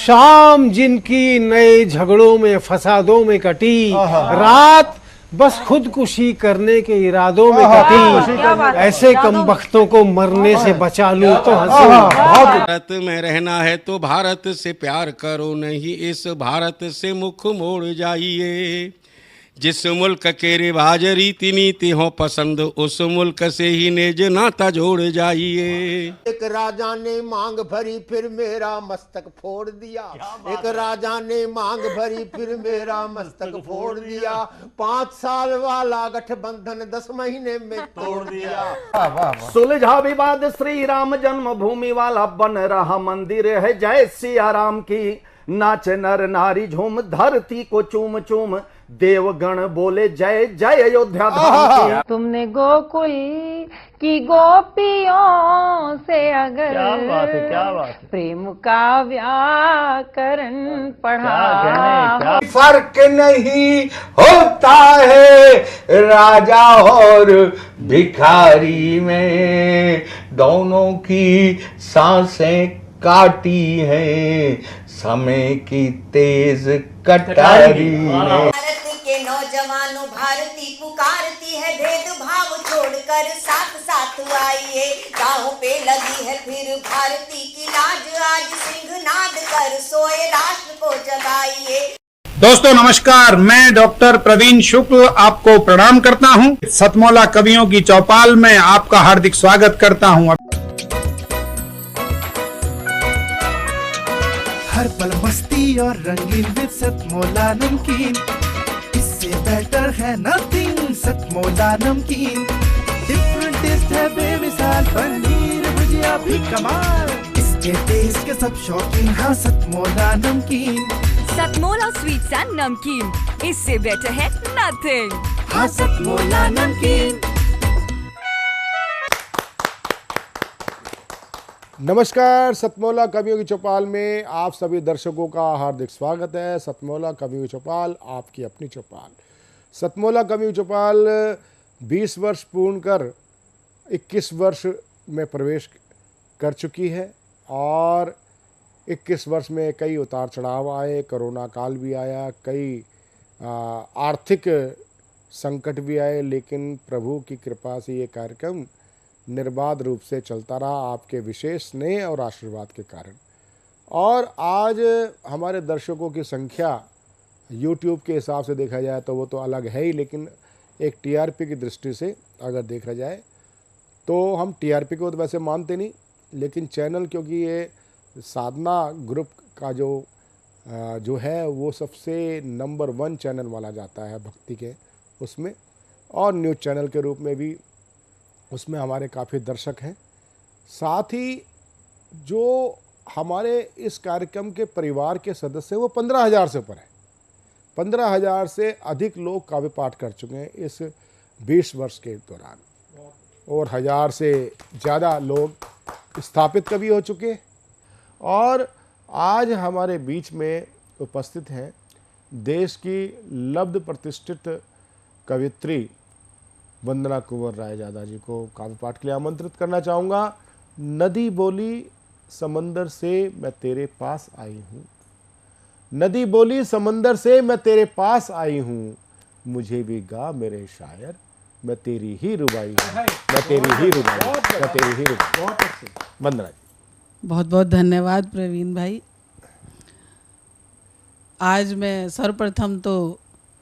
शाम जिनकी नए झगड़ों में फसादों में कटी, रात बस खुदकुशी करने के इरादों में कटी, ऐसे कमबख्तों को मरने से बचा लूं तो हंसूं। भारत में रहना है तो भारत से प्यार करो, नहीं इस भारत से मुख मोड़ जाइए। जिस मुल्क के रिवाज रीति नीति हो पसंद, उस मुल्क से ही नेज नाता जोड़ जाइए। एक राजा ने मांग भरी फिर मेरा मस्तक फोड़ दिया, एक राजा ने मांग भरी फिर मेरा मस्तक फोड़ दिया। 5 साल वाला गठबंधन 10 महीने में तोड़ दिया। सुलझा विवाद श्री राम जन्मभूमि वाला, बन रहा मंदिर है जय सिया राम की। नाच नर नारी झूम धरती को चूम चूम, देवगण बोले जय जय अयोध्या धाम की। तुमने गोकुल की गोपियों से अगर क्या बात है। प्रेम का व्याकरण पढ़ा, फर्क नहीं होता है राजा और भिखारी में, दोनों की सांसें काटी हैं समय की तेज कटारी ने। भारत के नौजवानों भारती पुकारती है, भेदभाव छोड़कर साथ साथ आइए। गाँव पे लगी है फिर भारती की लाज, आज सिंहनाद कर सोए राष्ट्र को जगाइए। दोस्तों नमस्कार, मैं डॉक्टर प्रवीण शुक्ल आपको प्रणाम करता हूं। सतमौला कवियों की चौपाल में आपका हार्दिक स्वागत करता हूं। हर पल मस्ती और रंगीन विद सतमौला नमकीन, इससे बेटर है नथिंग। सतमौला नमकीन डिफरेंट टेस्ट है बेमिसाल, पनीर भुजिया भी कमाल, इसके टेस्ट के सब शौकीन। हाँ सतमौला नमकीन, सतमौला स्वीट्स एंड नमकीन, इससे बेटर है नथिंग। हाँ सतमौला नमकीन। नमस्कार, सतमौला कवियों की चौपाल में आप सभी दर्शकों का हार्दिक स्वागत है। सतमौला कवियों की चौपाल आपकी अपनी चौपाल। सतमौला कवियों की चौपाल 20 वर्ष पूर्ण कर 21 वर्ष में प्रवेश कर चुकी है और 21 वर्ष में कई उतार चढ़ाव आए, कोरोना काल भी आया, कई आर्थिक संकट भी आए, लेकिन प्रभु की कृपा से ये कार्यक्रम निर्बाध रूप से चलता रहा आपके विशेष स्नेह और आशीर्वाद के कारण। और आज हमारे दर्शकों की संख्या YouTube के हिसाब से देखा जाए तो वो तो अलग है ही, लेकिन एक TRP की दृष्टि से अगर देखा जाए तो हम TRP को तो वैसे मानते नहीं, लेकिन चैनल, क्योंकि ये साधना ग्रुप का जो है वो सबसे नंबर 1 चैनल माना जाता है भक्ति के उसमें, और न्यूज़ चैनल के रूप में भी उसमें हमारे काफ़ी दर्शक हैं। साथ ही जो हमारे इस कार्यक्रम के परिवार के सदस्य हैं वो 15,000 से ऊपर है। 15,000 से अधिक लोग काव्य पाठ कर चुके हैं इस 20 वर्ष के दौरान, और 1000 से ज़्यादा लोग स्थापित कवि हो चुके हैं। और आज हमारे बीच में उपस्थित हैं देश की लब्ध प्रतिष्ठित कवित्री वंदना कुंवर राय जादा जी को काव्य पाठ के लिए आमंत्रित करना चाहूँगा। नदी बोली समंदर से मैं तेरे पास आई हूँ, नदी बोली समंदर से मैं तेरे पास आई हूँ, मुझे भी गा मेरे शायर, मैं तेरी ही रुबाई हूँ, मैं तेरी ही रुबाई, मैं तेरी ही रुबाई। वंदना जी। बहुत बहुत धन्यवाद प्रवीण भाई। आज मैं सर्वप्रथम तो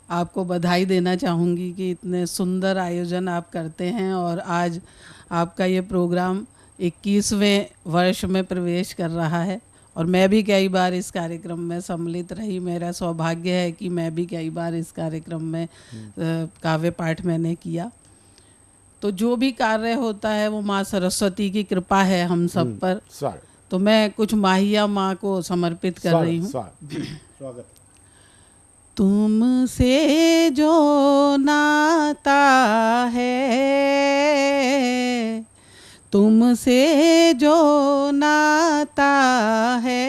आपको बधाई देना चाहूँगी कि इतने सुंदर आयोजन आप करते हैं और आज आपका ये प्रोग्राम 21वें वर्ष में प्रवेश कर रहा है। और मैं भी कई बार इस कार्यक्रम में सम्मिलित रही, मेरा सौभाग्य है कि मैं भी कई बार इस कार्यक्रम में काव्य पाठ मैंने किया। तो जो भी कार्य होता है वो माँ सरस्वती की कृपा है हम सब पर। तो मैं कुछ माहिया माँ को समर्पित कर रही हूँ। स्वागत। तुमसे जो नाता है, तुमसे जो नाता है,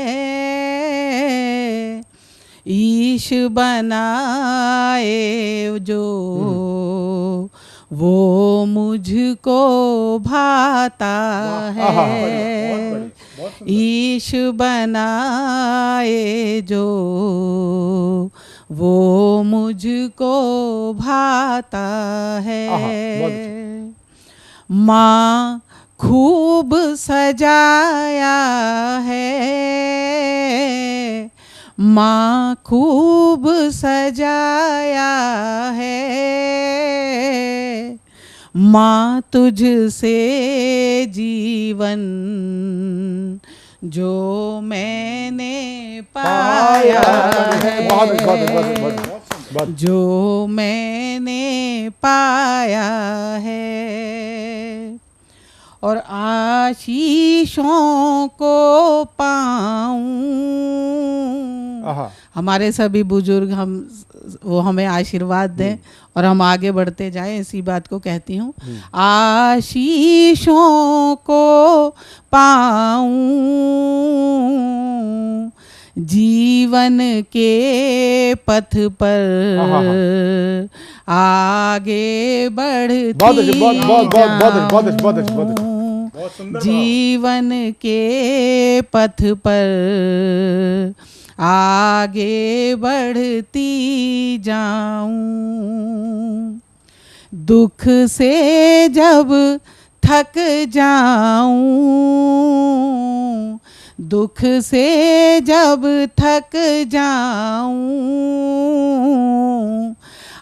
ईश बनाए जो वो मुझको भाता है। ईश बनाए जो वो मुझको भाता है। माँ खूब सजाया है, माँ खूब सजाया है, माँ तुझसे जीवन जो मैंने पाया है, जो मैंने पाया है। और आशीषों को पाऊं, हमारे सभी बुजुर्ग वो हमें आशीर्वाद दें और हम आगे बढ़ते जाएं, इसी बात को कहती हूँ। आशीषों को पाऊं, जीवन के पथ पर आगे बढ़ती जाऊं, जीवन के पथ पर आगे बढ़ती जाऊं। दुख से जब थक जाऊं, दुख से जब थक जाऊं,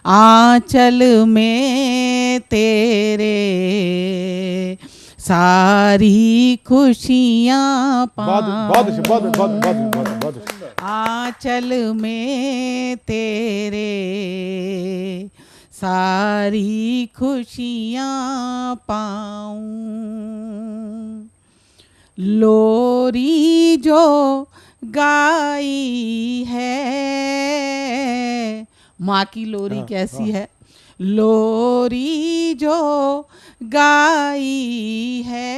आंचल में तेरे सारी खुशियाँ पाऊं, आंचल में तेरे सारी खुशियाँ पाऊं। लोरी जो गाई है, माँ की लोरी कैसी है, लोरी जो गाई है,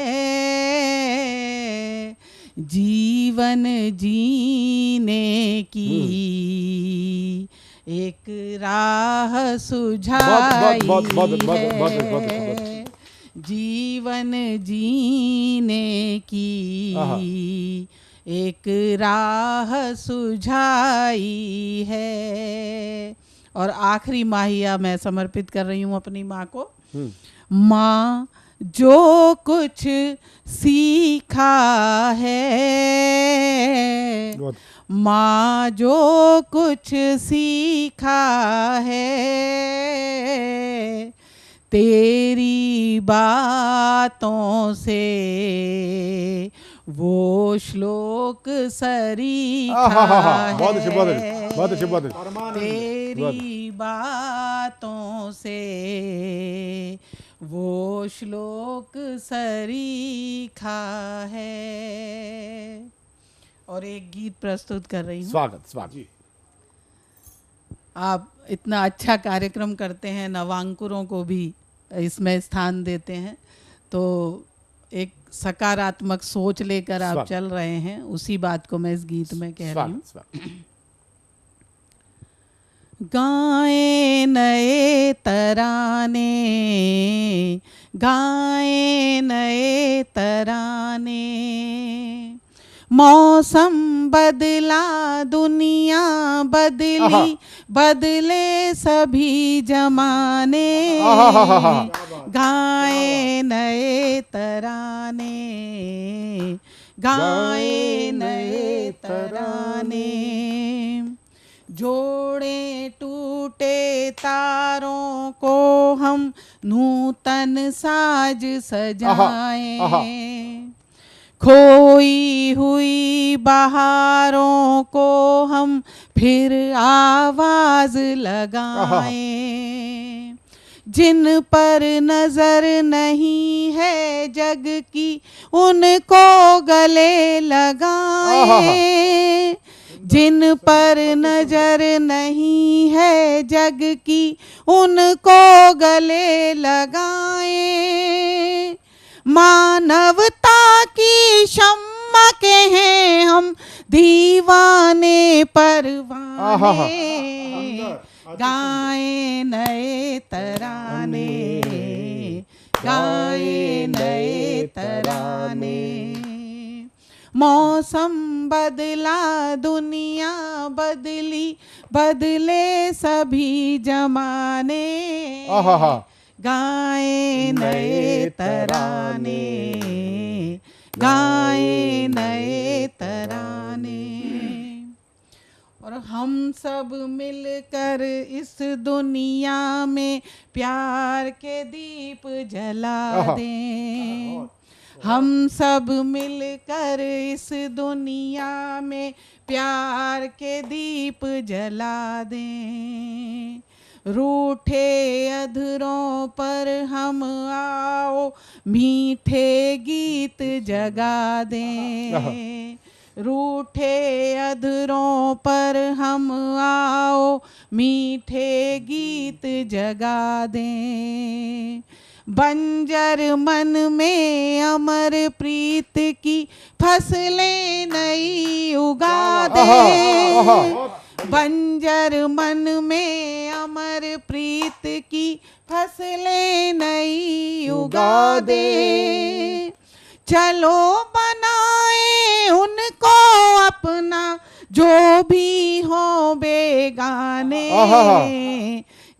जीवन जीने की एक राह सुझाई है, जीवन जीने की एक राह सुझाई है। और आखिरी माहिया मैं समर्पित कर रही हूँ अपनी माँ को। माँ जो कुछ सीखा है, माँ जो कुछ सीखा है, तेरी बातों से वो श्लोक सरीखा है, तेरी बातों से वो श्लोक सरीखा है। और एक गीत प्रस्तुत कर रही हूँ। स्वागत। आप इतना अच्छा कार्यक्रम करते हैं, नवांकुरों को भी इसमें स्थान देते हैं, तो एक सकारात्मक सोच लेकर आप चल रहे हैं, उसी बात को मैं इस गीत में कह रही हूँ। गाए नए तराने, गाए नए तराने, मौसम बदला दुनिया बदली, बदले सभी जमाने, गाए नए तराने, गाए नए तराने, जोड़े टूटे तारों को हम नूतन साज सजाएं, खोई हुई बहारों को हम फिर आवाज लगाएं, जिन पर नजर नहीं है जग की उनको गले लगाएं, जिन पर नजर नहीं है जग की उनको गले लगाएं, मानवता की शम्मा के हैं हम दीवाने परवाने, गाए नए तराने, गाए नए तराने, मौसम बदला दुनिया बदली, बदले सभी जमाने, आहा, गाए नए तराने, गाए नए तराने। और हम सब मिलकर इस दुनिया में प्यार के दीप जला दें। हम सब मिलकर इस दुनिया में प्यार के दीप जला दें। रूठे अधरों पर हम आओ मीठे गीत जगा दें। रूठे अधरों पर हम आओ मीठे गीत जगा दें। बंजर मन में अमर प्रीत की फसलें नई उगा दें। बंजर मन में अमर प्रीत की फसलें नई उगा दें। चलो बनाए उनको अपना जो भी हो बेगाने,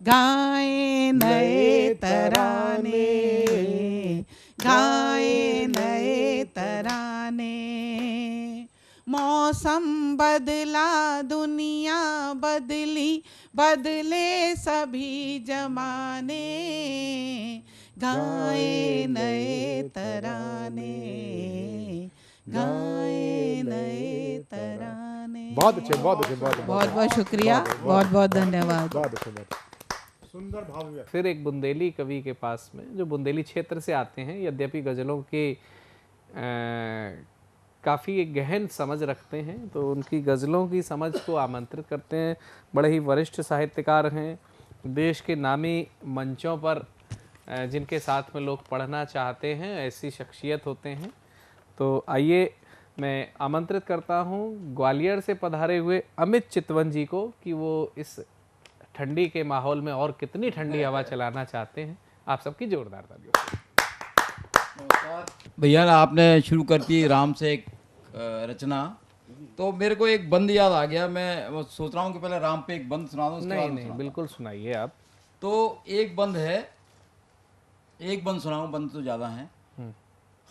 गाए नए तराने, गाए नए तराने। मौसम बदला दुनिया बदली, बदले सभी जमाने, गाए नए तराने, गाए नए तराने। बहुत अच्छे, बहुत अच्छे, बहुत बहुत बहुत शुक्रिया, बहुत बहुत धन्यवाद। बहुत अच्छे, बहुत सुंदर भाव। फिर एक बुंदेली कवि के पास में, जो बुंदेली क्षेत्र से आते हैं, यद्यपि गज़लों के काफ़ी एक गहन समझ रखते हैं, तो उनकी गज़लों की समझ को आमंत्रित करते हैं। बड़े ही वरिष्ठ साहित्यकार हैं, देश के नामी मंचों पर जिनके साथ में लोग पढ़ना चाहते हैं, ऐसी शख्सियत होते हैं। तो आइए मैं आमंत्रित करता हूँ ग्वालियर से पधारे हुए अमित चितवन जी को कि वो इस ठंडी के माहौल में और कितनी ठंडी हवा चलाना चाहते हैं। आप सबकी जोरदार तालियों। भैया आपने शुरू कर दी राम से एक रचना, तो मेरे को एक बंद याद आ गया। मैं सोच रहा हूँ कि पहले राम पे एक बंद सुना दूं, उसके बाद नहीं, बिल्कुल सुनाइए आप। तो एक बंद है, एक बंद सुनाऊं, बंद तो ज़्यादा हैं।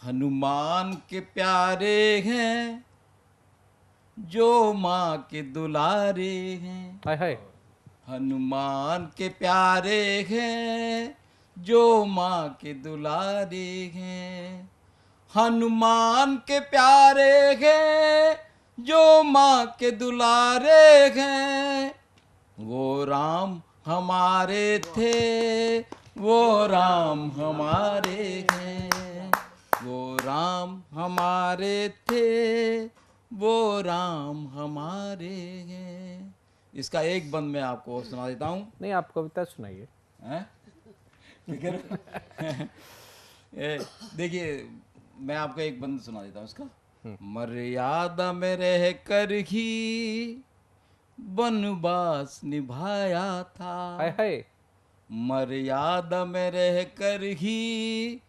हनुमान के प्यारे हैं जो माँ के दुलारे हैं, हाय हाय। हनुमान के प्यारे हैं जो माँ के दुलारे हैं। हनुमान के प्यारे हैं जो माँ के दुलारे हैं। वो राम हमारे थे, वो राम हमारे हैं। वो राम हमारे थे, वो राम हमारे हैं। इसका एक बंद मैं आपको सुना देता हूँ। नहीं, आप कविता सुनाइए। देखिए मैं आपको एक बंद सुना देता हूँ इसका। मर्यादा में रह कर ही वनवास निभाया था। हाय हाय। मर्यादा में रह कर ही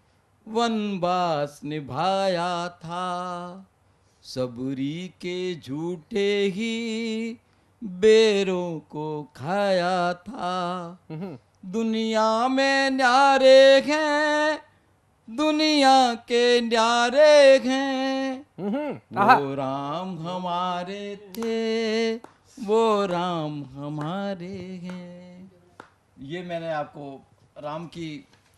वनवास निभाया था। सबरी के झूठे ही बेरों को खाया था। दुनिया में न्यारे हैं, दुनिया के न्यारे हैं। वो राम हमारे थे, वो राम हमारे हैं। ये मैंने आपको राम की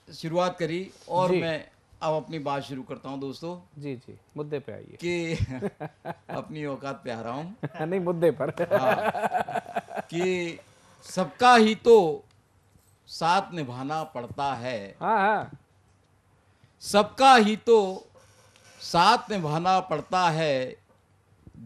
शुरुआत करी और मैं अब अपनी बात शुरू करता हूँ दोस्तों। जी जी, मुद्दे पे आइए। कि अपनी औकात पे आ रहा हूँ। नहीं, मुद्दे पर। हाँ, कि सबका ही तो साथ निभाना पड़ता है। हाँ हाँ। सबका ही तो साथ निभाना पड़ता है,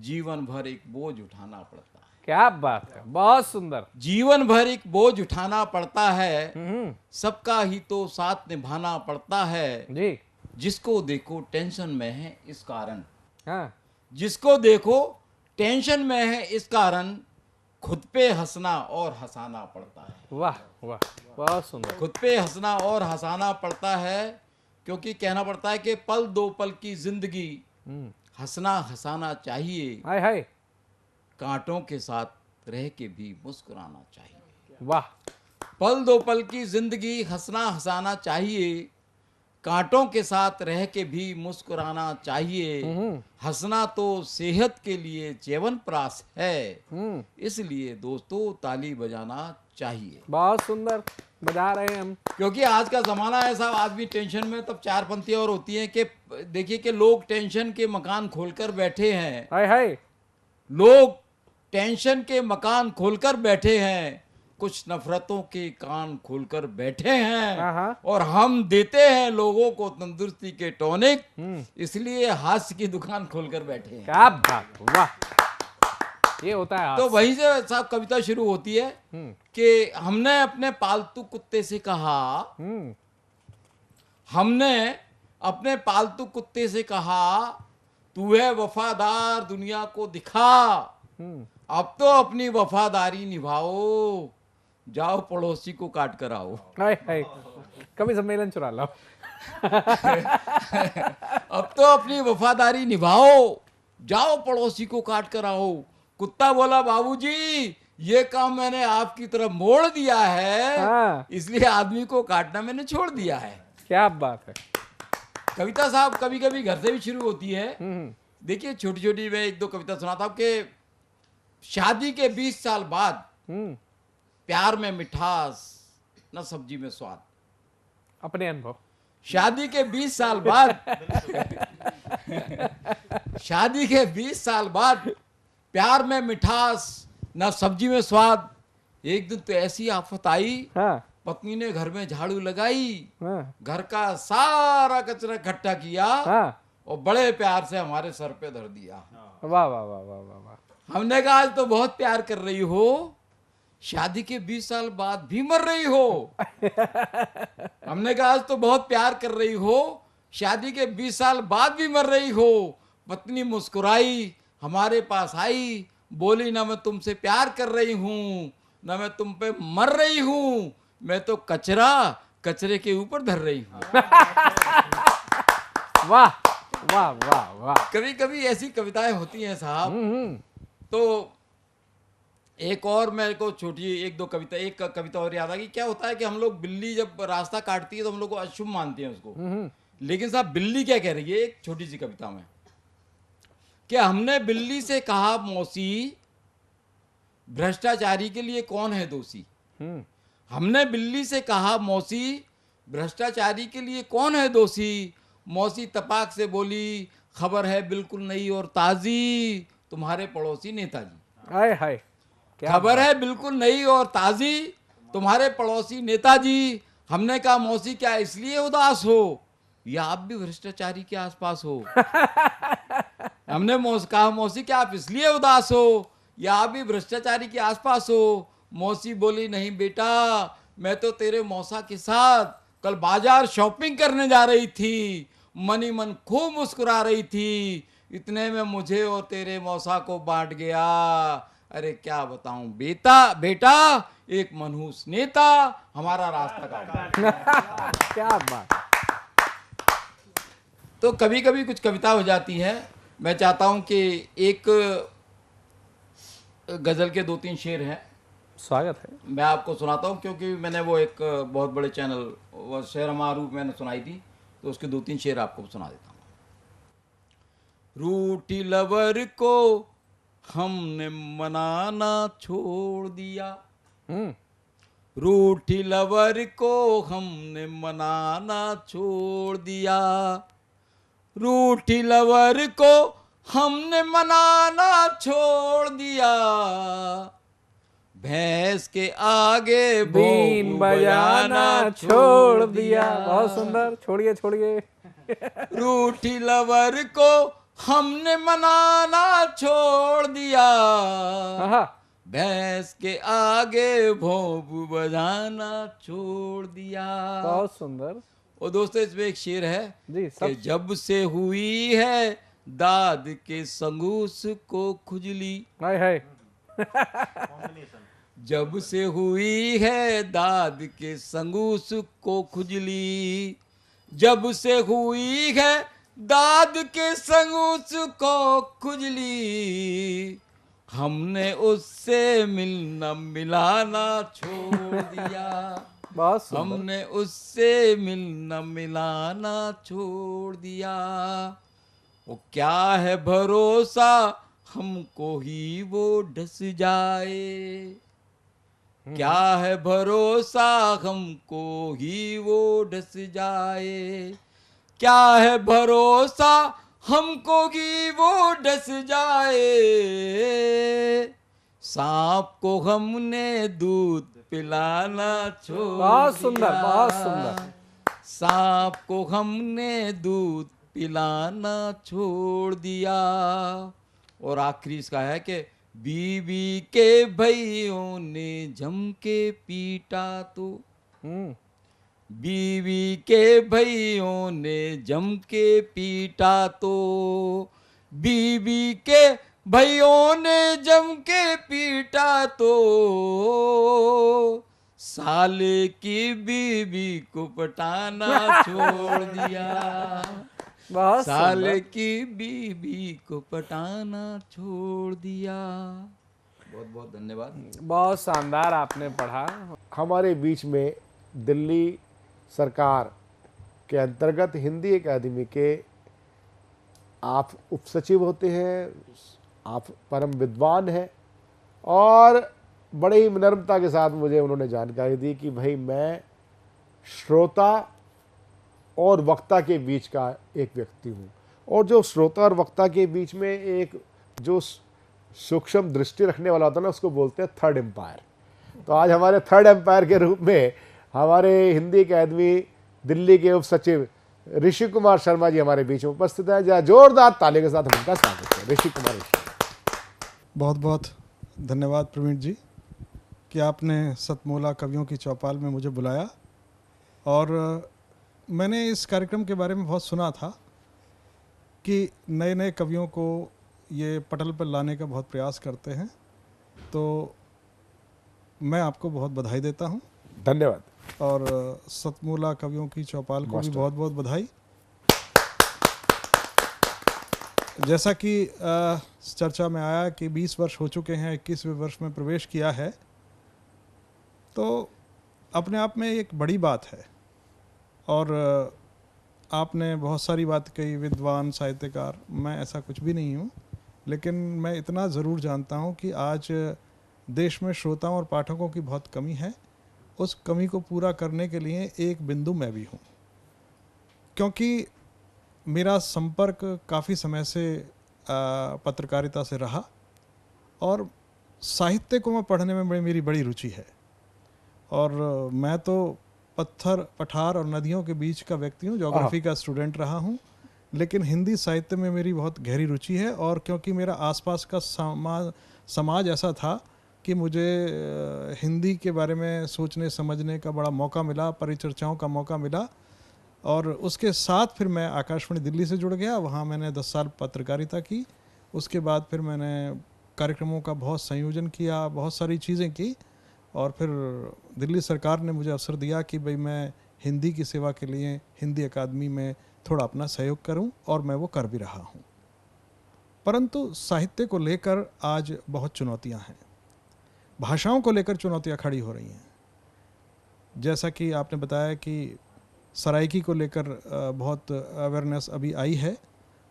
जीवन भर एक बोझ उठाना पड़ता है। क्या बात है, बहुत सुंदर। जीवन भर एक बोझ उठाना पड़ता है, सबका ही तो साथ निभाना पड़ता है जी। जिसको देखो टेंशन में है इस कारण। हाँ। जिसको देखो टेंशन में है इस कारण, खुद पे हंसना और हंसाना पड़ता है। वाह वाह, बहुत सुंदर। खुद पे हंसना और हंसाना पड़ता है, क्योंकि कहना पड़ता है कि पल दो पल की जिंदगी हंसना हंसाना चाहिए, हाय हाय, कांटों के साथ रह के भी मुस्कुराना चाहिए। वाह, पल दो पल की जिंदगी हंसना हंसाना चाहिए, कांटों के साथ रह के भी मुस्कुराना चाहिए। हंसना तो सेहत के लिए जीवनप्रास है, इसलिए दोस्तों ताली बजाना चाहिए। बहुत सुंदर बजा रहे हैं हम। क्योंकि आज का जमाना है साहब, आदमी टेंशन में, तब चार पंक्तियां और होती हैं कि देखिए कि लोग टेंशन के मकान खोलकर बैठे हैं। हाय हाय, लोग टेंशन के मकान खोलकर बैठे हैं, कुछ नफरतों के कान खोलकर बैठे हैं, और हम देते हैं लोगों को तंदुरुस्ती के टॉनिक, इसलिए हास्य की दुकान खोलकर बैठे हैं। क्या बात, वाह, ये होता है। तो वहीं से साहब कविता शुरू होती है कि हमने अपने पालतू कुत्ते से कहा, हमने अपने पालतू कुत्ते से कहा, तू है वफादार दुनिया को दिखा, अब तो अपनी वफादारी निभाओ, जाओ पड़ोसी को काट कर आओ। हाय हाय, कभी सम्मेलन चुरा लो। अब तो अपनी वफादारी निभाओ, जाओ पड़ोसी को काट कर आओ। कुत्ता बोला बाबूजी ये काम मैंने आपकी तरफ मोड़ दिया है, इसलिए आदमी को काटना मैंने छोड़ दिया है। क्या बात है। कविता साहब कभी कभी घर से भी शुरू होती है। देखिए छोटी छोटी मैं एक दो कविता सुनाता हूँ कि शादी के 20 साल बाद प्यार में मिठास न सब्जी में स्वाद। अपने अनुभव। शादी के 20 साल बाद शादी के 20 साल बाद प्यार में मिठास न सब्जी में स्वाद। एक दिन तो ऐसी आफत आई, पत्नी ने घर में झाड़ू लगाई, घर का सारा कचरा इकट्ठा किया और बड़े प्यार से हमारे सर पे धर दिया। वाह वाह वाह वाह वाह। हमने कहा आज तो बहुत प्यार कर रही हो, शादी के 20 साल बाद भी मर रही हो। हमने कहा आज तो बहुत प्यार कर रही हो, शादी के 20 साल बाद भी मर रही हो। पत्नी मुस्कुराई, हमारे पास आई, बोली ना मैं तुमसे प्यार कर रही हूँ, ना मैं तुम पे मर रही हूँ, मैं तो कचरा कचरे के ऊपर धर रही हूँ। वाह वाह वाह वाह। कभी कभी ऐसी कविताएं होती हैं साहब। तो एक और मेरे को छोटी एक दो कविता, एक कविता और याद आ गई। क्या होता है कि हम लोग, बिल्ली जब रास्ता काटती है तो हम लोग को अशुभ मानते हैं उसको, लेकिन साहब बिल्ली क्या कह रही है एक छोटी सी कविता में, कि हमने बिल्ली से कहा मौसी भ्रष्टाचारी के लिए कौन है दोषी। हमने बिल्ली से कहा मौसी भ्रष्टाचारी के लिए कौन है दोषी। मौसी तपाक से बोली खबर है बिल्कुल नई और ताजी, तुम्हारे पड़ोसी नेताजी। हाय हाय, खबर है बिल्कुल नई और ताजी, तुम्हारे पड़ोसी नेताजी। हमने कहा मौसी क्या इसलिए उदास हो, या आप भी भ्रष्टाचारी के आसपास हो। हमने कहा मौसी क्या आप इसलिए उदास हो, या आप भी भ्रष्टाचारी के आसपास हो। मौसी बोली नहीं बेटा, मैं तो तेरे मौसा के साथ कल बाजार शॉपिंग करने जा रही थी, मनी मन खूब मुस्कुरा रही थी, इतने में मुझे और तेरे मौसा को बांट गया। अरे क्या बताऊं बेटा एक मनहूस नेता हमारा रास्ता काटा। क्या बात। तो कभी कभी कुछ कविता हो जाती है। मैं चाहता हूं कि एक गजल के 2-3 शेर हैं, स्वागत है, मैं आपको सुनाता हूं, क्योंकि मैंने वो एक बहुत बड़े चैनल वो शेर मारूफ मैंने सुनाई थी, तो उसके 2-3 शेर आपको सुना देता हूं। रूठी लवर को हमने मनाना छोड़ दिया, रूठी लवर को हमने मनाना छोड़ दिया, रूठी लवर को हमने मनाना छोड़ दिया, भैंस के आगे बीन बजाना छोड़ दिया। बहुत सुंदर, छोड़िए छोड़िए। रूठी लवर को हमने मनाना छोड़ दिया, भैंस के आगे भोंप बजाना छोड़ दिया। बहुत सुंदर। और दोस्तों इसमें एक शेर है जी, कि जब से हुई है दाद के संगूस को खुजली। हाय हाय। जब से हुई है दाद के संगूस को खुजली, जब से हुई है दाद के संग उसको खुजली, हमने उससे मिलना मिलाना छोड़ दिया। बहुत सुंदर। हमने उससे मिलना मिलाना छोड़ दिया। वो क्या है भरोसा हमको ही वो ढस जाए, क्या है भरोसा हमको ही वो ढस जाए, क्या है भरोसा हमको ही वो ढस जाए। सांप को हमने दूध पिलाना छोड़ बहुत सुंदर, दिया। बहुत सुंदर। सांप को हमने दूध पिलाना छोड़ दिया। और आखिरी इसका है कि बीवी के भाइयों ने जम के पीटा तो, बीवी के भाइयों ने जम के पीटा तो, बीवी के भाइयों ने जम के पीटा तो, साले की बीवी को पटाना छोड़ दिया। बहुत साले सुंदर। की बीवी को पटाना छोड़ दिया। बहुत बहुत धन्यवाद। बहुत शानदार आपने पढ़ा। हमारे बीच में दिल्ली सरकार के अंतर्गत हिंदी अकादमी के आप उपसचिव होते हैं, आप परम विद्वान हैं, और बड़े ही विनम्रता के साथ मुझे उन्होंने जानकारी दी कि भाई मैं श्रोता और वक्ता के बीच का एक व्यक्ति हूँ, और जो श्रोता और वक्ता के बीच में एक जो सूक्ष्म दृष्टि रखने वाला होता है ना, उसको बोलते हैं थर्ड एम्पायर। तो आज हमारे थर्ड एम्पायर के रूप में हमारे हिंदी अकादमी दिल्ली के उप सचिव ऋषि कुमार शर्मा जी हमारे बीच में उपस्थित हैं। जहाँ जोरदार ताली के साथ हम उनका स्वागत है। ऋषि कुमार बहुत बहुत धन्यवाद प्रवीण जी कि आपने सतमोला कवियों की चौपाल में मुझे बुलाया। और मैंने इस कार्यक्रम के बारे में बहुत सुना था कि नए नए कवियों को ये पटल पर लाने का बहुत प्रयास करते हैं, तो मैं आपको बहुत बधाई देता हूँ। धन्यवाद। और सतमोला कवियों की चौपाल को भी बहुत बहुत बधाई। जैसा कि चर्चा में आया कि 20 वर्ष हो चुके हैं, 21वें वर्ष में प्रवेश किया है, तो अपने आप में एक बड़ी बात है। और आपने बहुत सारी बात कही, विद्वान, साहित्यकार, मैं ऐसा कुछ भी नहीं हूँ, लेकिन मैं इतना ज़रूर जानता हूँ कि आज देश में श्रोताओं और पाठकों की बहुत कमी है। उस कमी को पूरा करने के लिए एक बिंदु मैं भी हूँ, क्योंकि मेरा संपर्क काफ़ी समय से पत्रकारिता से रहा और साहित्य को मैं पढ़ने में मेरी बड़ी रुचि है। और मैं तो पत्थर, पठार और नदियों के बीच का व्यक्ति हूँ, ज्योग्राफी का स्टूडेंट रहा हूँ, लेकिन हिंदी साहित्य में मेरी बहुत गहरी रुचि है। और क्योंकि मेरा आसपास का समाज ऐसा था कि मुझे हिंदी के बारे में सोचने समझने का बड़ा मौका मिला, परिचर्चाओं का मौका मिला, और उसके साथ फिर मैं आकाशवाणी दिल्ली से जुड़ गया। वहाँ मैंने 10 साल पत्रकारिता की। उसके बाद फिर मैंने कार्यक्रमों का बहुत संयोजन किया, बहुत सारी चीज़ें की, और फिर दिल्ली सरकार ने मुझे अवसर दिया कि भाई मैं हिंदी की सेवा के लिए हिंदी अकादमी में थोड़ा अपना सहयोग करूं, और मैं वो कर भी रहा हूं। परंतु साहित्य को लेकर आज बहुत चुनौतियां हैं, भाषाओं को लेकर चुनौतियां खड़ी हो रही हैं। जैसा कि आपने बताया कि सराइकी को लेकर बहुत अवेयरनेस अभी आई है,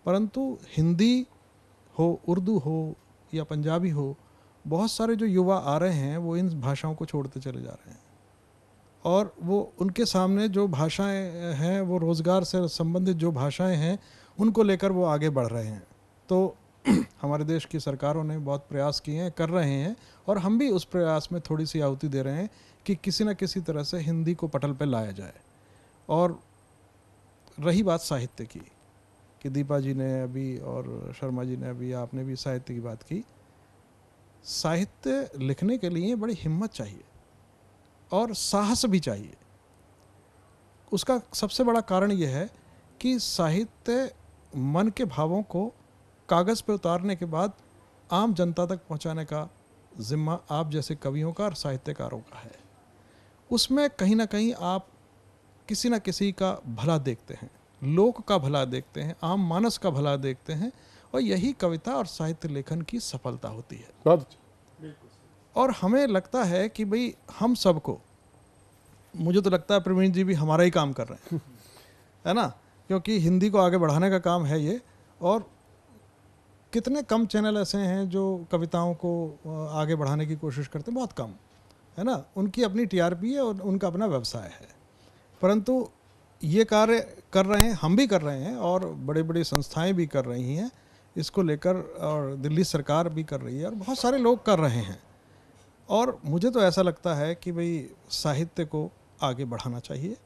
परंतु हिंदी हो, उर्दू हो या पंजाबी हो, बहुत सारे जो युवा आ रहे हैं वो इन भाषाओं को छोड़ते चले जा रहे हैं, और वो उनके सामने जो भाषाएं हैं, वो रोज़गार से संबंधित जो भाषाएं हैं, उनको लेकर वो आगे बढ़ रहे हैं। तो हमारे देश की सरकारों ने बहुत प्रयास किए हैं, कर रहे हैं, और हम भी उस प्रयास में थोड़ी सी आहुति दे रहे हैं कि किसी न किसी तरह से हिंदी को पटल पर लाया जाए। और रही बात साहित्य की, कि दीपा जी ने अभी और शर्मा जी ने अभी, आपने भी साहित्य की बात की। साहित्य लिखने के लिए बड़ी हिम्मत चाहिए और साहस भी चाहिए। उसका सबसे बड़ा कारण यह है कि साहित्य मन के भावों को कागज़ पर उतारने के बाद आम जनता तक पहुंचाने का जिम्मा आप जैसे कवियों का और साहित्यकारों का है। उसमें कहीं ना कहीं आप किसी न किसी का भला देखते हैं, लोक का भला देखते हैं, आम मानस का भला देखते हैं, और यही कविता और साहित्य लेखन की सफलता होती है। और हमें लगता है कि भाई हम सबको, मुझे तो लगता है प्रवीण जी भी हमारा ही काम कर रहे हैं, है ना, क्योंकि हिंदी को आगे बढ़ाने का काम है ये। और कितने कम चैनल ऐसे हैं जो कविताओं को आगे बढ़ाने की कोशिश करते हैं, बहुत कम, है ना। उनकी अपनी टीआरपी है और उनका अपना व्यवसाय है, परंतु ये कार्य कर रहे हैं, हम भी कर रहे हैं और बड़ी बड़ी संस्थाएं भी कर रही हैं इसको लेकर, और दिल्ली सरकार भी कर रही है और बहुत सारे लोग कर रहे हैं। और मुझे तो ऐसा लगता है कि भाई साहित्य को आगे बढ़ाना चाहिए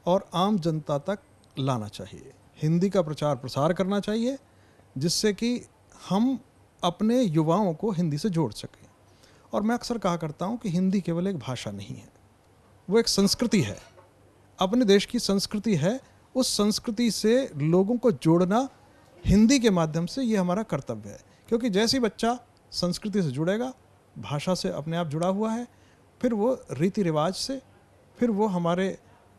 और आम जनता तक लाना चाहिए, हिंदी का प्रचार प्रसार करना चाहिए, जिससे कि हम अपने युवाओं को हिंदी से जोड़ सकें। और मैं अक्सर कहा करता हूँ कि हिंदी केवल एक भाषा नहीं है, वो एक संस्कृति है, अपने देश की संस्कृति है। उस संस्कृति से लोगों को जोड़ना हिंदी के माध्यम से ये हमारा कर्तव्य है, क्योंकि जैसे ही बच्चा संस्कृति से जुड़ेगा, भाषा से अपने आप जुड़ा हुआ है, फिर वो रीति रिवाज से, फिर वो हमारे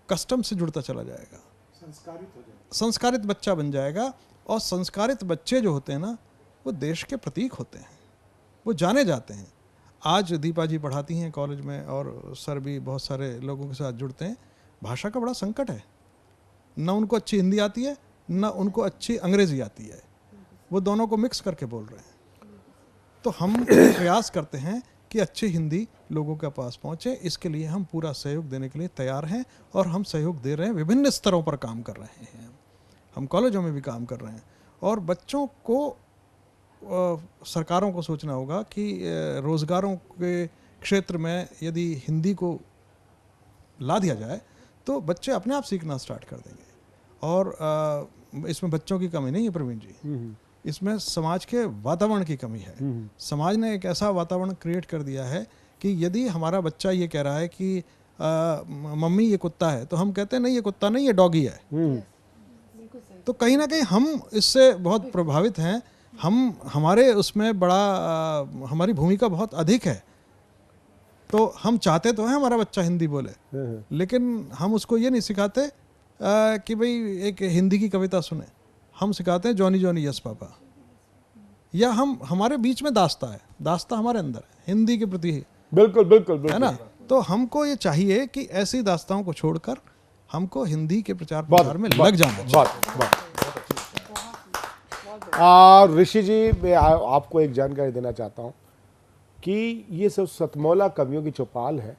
कस्टम से जुड़ता चला जाएगा, संस्कारित हो जाएगा, संस्कारित बच्चा बन जाएगा। और संस्कारित बच्चे जो होते हैं ना, वो देश के प्रतीक होते हैं, वो जाने जाते हैं। आज दीपा जी पढ़ाती हैं कॉलेज में और सर भी बहुत सारे लोगों के साथ जुड़ते हैं। भाषा का बड़ा संकट है, न उनको अच्छी हिंदी आती है, न उनको अच्छी अंग्रेज़ी आती है, वो दोनों को मिक्स करके बोल रहे हैं। तो हम प्रयास करते हैं कि अच्छी हिंदी लोगों के पास पहुंचे, इसके लिए हम पूरा सहयोग देने के लिए तैयार हैं और हम सहयोग दे रहे हैं, विभिन्न स्तरों पर काम कर रहे हैं, हम कॉलेजों में भी काम कर रहे हैं। और बच्चों को, सरकारों को सोचना होगा कि रोज़गारों के क्षेत्र में यदि हिंदी को ला दिया जाए तो बच्चे अपने आप सीखना स्टार्ट कर देंगे। और इसमें बच्चों की कमी नहीं है प्रवीण जी, इसमें समाज के वातावरण की कमी है। समाज ने एक ऐसा वातावरण क्रिएट कर दिया है कि यदि हमारा बच्चा ये कह रहा है कि मम्मी ये कुत्ता है, तो हम कहते हैं नहीं ये कुत्ता नहीं, ये डॉगी है। तो कहीं ना कहीं हम इससे बहुत प्रभावित हैं, हमारे उसमें बड़ा हमारी भूमिका बहुत अधिक है। तो हम चाहते तो हैं हमारा बच्चा हिंदी बोले, लेकिन हम उसको ये नहीं सिखाते कि भाई एक हिंदी की कविता सुने, हम सिखाते हैं जॉनी जॉनी यस पापा, या हम हमारे बीच में दास्ता है, दास्ता हमारे अंदर है हिंदी के प्रति ही। बिल्कुल बिल्कुल बिल्कुल, है ना। तो हमको ये चाहिए कि ऐसी दास्ताओं को छोड़कर हमको हिंदी के प्रचार प्रसार में लग जाना चाहिए। ऋषि जी, मैं आपको एक जानकारी देना चाहता हूँ कि ये सब सतमौला कवियों की चौपाल है,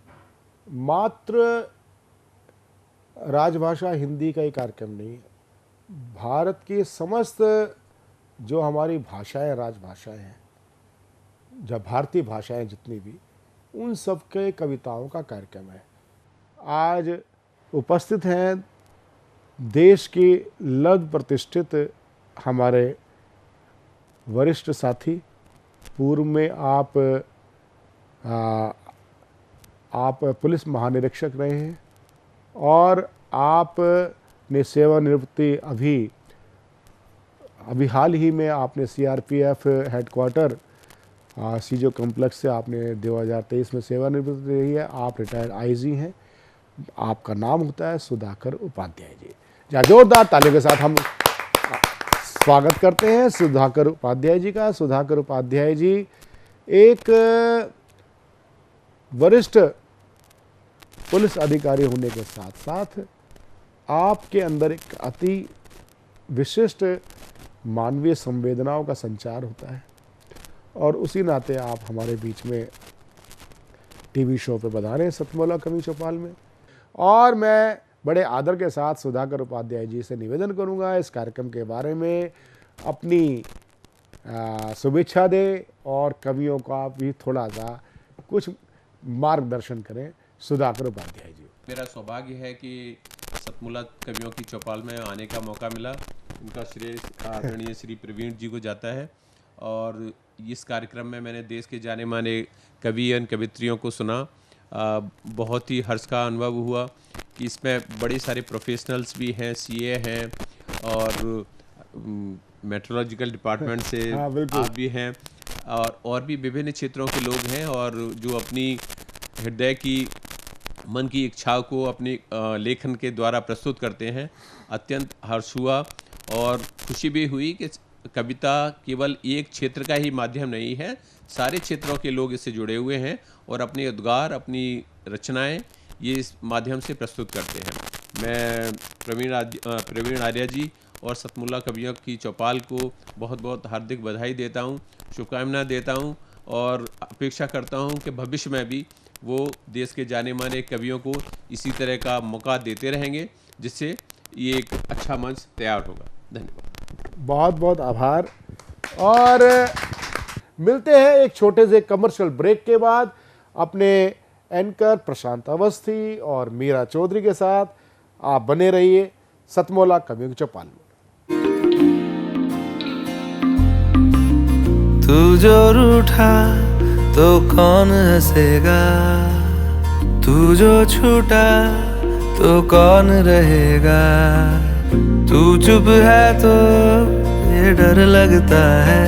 मात्र राजभाषा हिंदी का ही कार्यक्रम नहीं है। भारत की समस्त जो हमारी भाषाएं, राजभाषाएं हैं, जब भारतीय भाषाएं जितनी भी, उन सब के कविताओं का कार्यक्रम है। आज उपस्थित हैं देश की लद प्रतिष्ठित हमारे वरिष्ठ साथी, पूर्व में आप पुलिस महानिरीक्षक रहे हैं और आपने सेवानिवृत्ति अभी हाल ही में आपने सीआरपीएफ हेडक्वार्टर सीजो कॉम्प्लेक्स से आपने 2023 में सेवानिवृत्ति रही है। आप रिटायर्ड आईजी हैं। आपका नाम होता है सुधाकर उपाध्याय जी। जहाँ जोरदार तालियों के साथ हम स्वागत करते हैं सुधाकर उपाध्याय जी का। सुधाकर उपाध्याय जी एक वरिष्ठ पुलिस अधिकारी होने के साथ साथ आपके अंदर एक अति विशिष्ट मानवीय संवेदनाओं का संचार होता है, और उसी नाते आप हमारे बीच में टीवी शो पे बता रहे हैं सतमौला कवि चौपाल में। और मैं बड़े आदर के साथ सुधाकर उपाध्याय जी से निवेदन करूंगा इस कार्यक्रम के बारे में अपनी शुभेच्छा दें और कवियों का भी थोड़ा सा कुछ मार्गदर्शन करें। सुधाकर उपाध्याय जी, मेरा सौभाग्य है कि सतमौला कवियों की चौपाल में आने का मौका मिला। उनका श्रेय आदरणीय श्री प्रवीण जी को जाता है, और इस कार्यक्रम में मैंने देश के जाने माने कवि एवं कवित्रियों को सुना। बहुत ही हर्ष का अनुभव हुआ कि इसमें बड़े सारे प्रोफेशनल्स भी हैं, सीए हैं और मेट्रोलॉजिकल डिपार्टमेंट से आप भी हैं, और भी विभिन्न क्षेत्रों के लोग हैं, और जो अपनी हृदय की मन की इच्छाओं को अपनी लेखन के द्वारा प्रस्तुत करते हैं। अत्यंत हर्ष हुआ और खुशी भी हुई कि कविता केवल एक क्षेत्र का ही माध्यम नहीं है, सारे क्षेत्रों के लोग इससे जुड़े हुए हैं और अपने उद्गार, अपनी रचनाएं ये इस माध्यम से प्रस्तुत करते हैं। मैं प्रवीण आर्या जी और सतमुल्ला कवियों की चौपाल को बहुत बहुत हार्दिक बधाई देता हूँ, शुभकामना देता हूँ और अपेक्षा करता हूँ कि भविष्य में भी वो देश के जाने माने कवियों को इसी तरह का मौका देते रहेंगे, जिससे ये एक अच्छा मंच तैयार होगा। धन्यवाद। बहुत बहुत आभार। और मिलते हैं एक छोटे से कमर्शियल ब्रेक के बाद अपने एंकर प्रशांत अवस्थी और मीरा चौधरी के साथ। आप बने रहिए सतमौला कवियों की चौपाल में। तू जो रूठा तो कौन हंसेगा, तू जो छूटा तो कौन रहेगा, तू चुप है तो ये डर लगता है,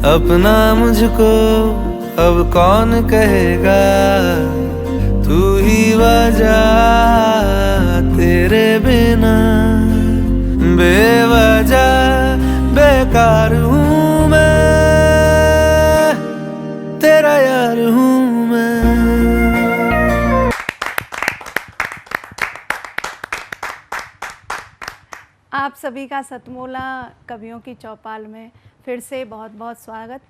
अपना मुझको अब कौन कहेगा, तू ही वजह तेरे बिना बेवजह बेकार हूँ मैं, तेरा यार हूँ मैं। आप सभी का सतमौला कवियों की चौपाल में फिर से बहुत बहुत स्वागत।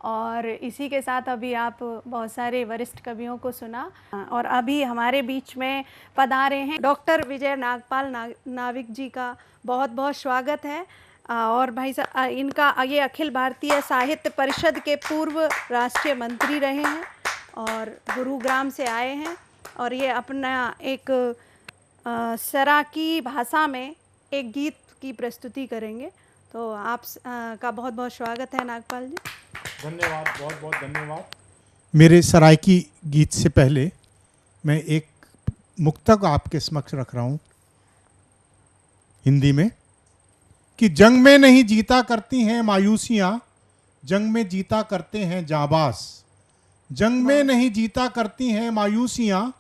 और इसी के साथ अभी आप बहुत सारे वरिष्ठ कवियों को सुना और अभी हमारे बीच में पधारे हैं डॉक्टर विजय नागपाल नाविक जी का बहुत बहुत स्वागत है। और भाई साहब इनका ये अखिल भारतीय साहित्य परिषद के पूर्व राष्ट्रीय मंत्री रहे हैं और गुरुग्राम से आए हैं और ये अपना एक सराकी भाषा में एक गीत की प्रस्तुति करेंगे। तो आप का बहुत बहुत स्वागत है नागपाल जी। धन्यवाद, बहुत बहुत धन्यवाद। मेरे सरायकी गीत से पहले मैं एक मुक्तक आपके समक्ष रख रहा हूँ हिंदी में कि जंग में नहीं जीता करती हैं मायूसियाँ, जंग में जीता करते हैं जाबाज, जंग में नहीं जीता करती हैं मायूसियाँ,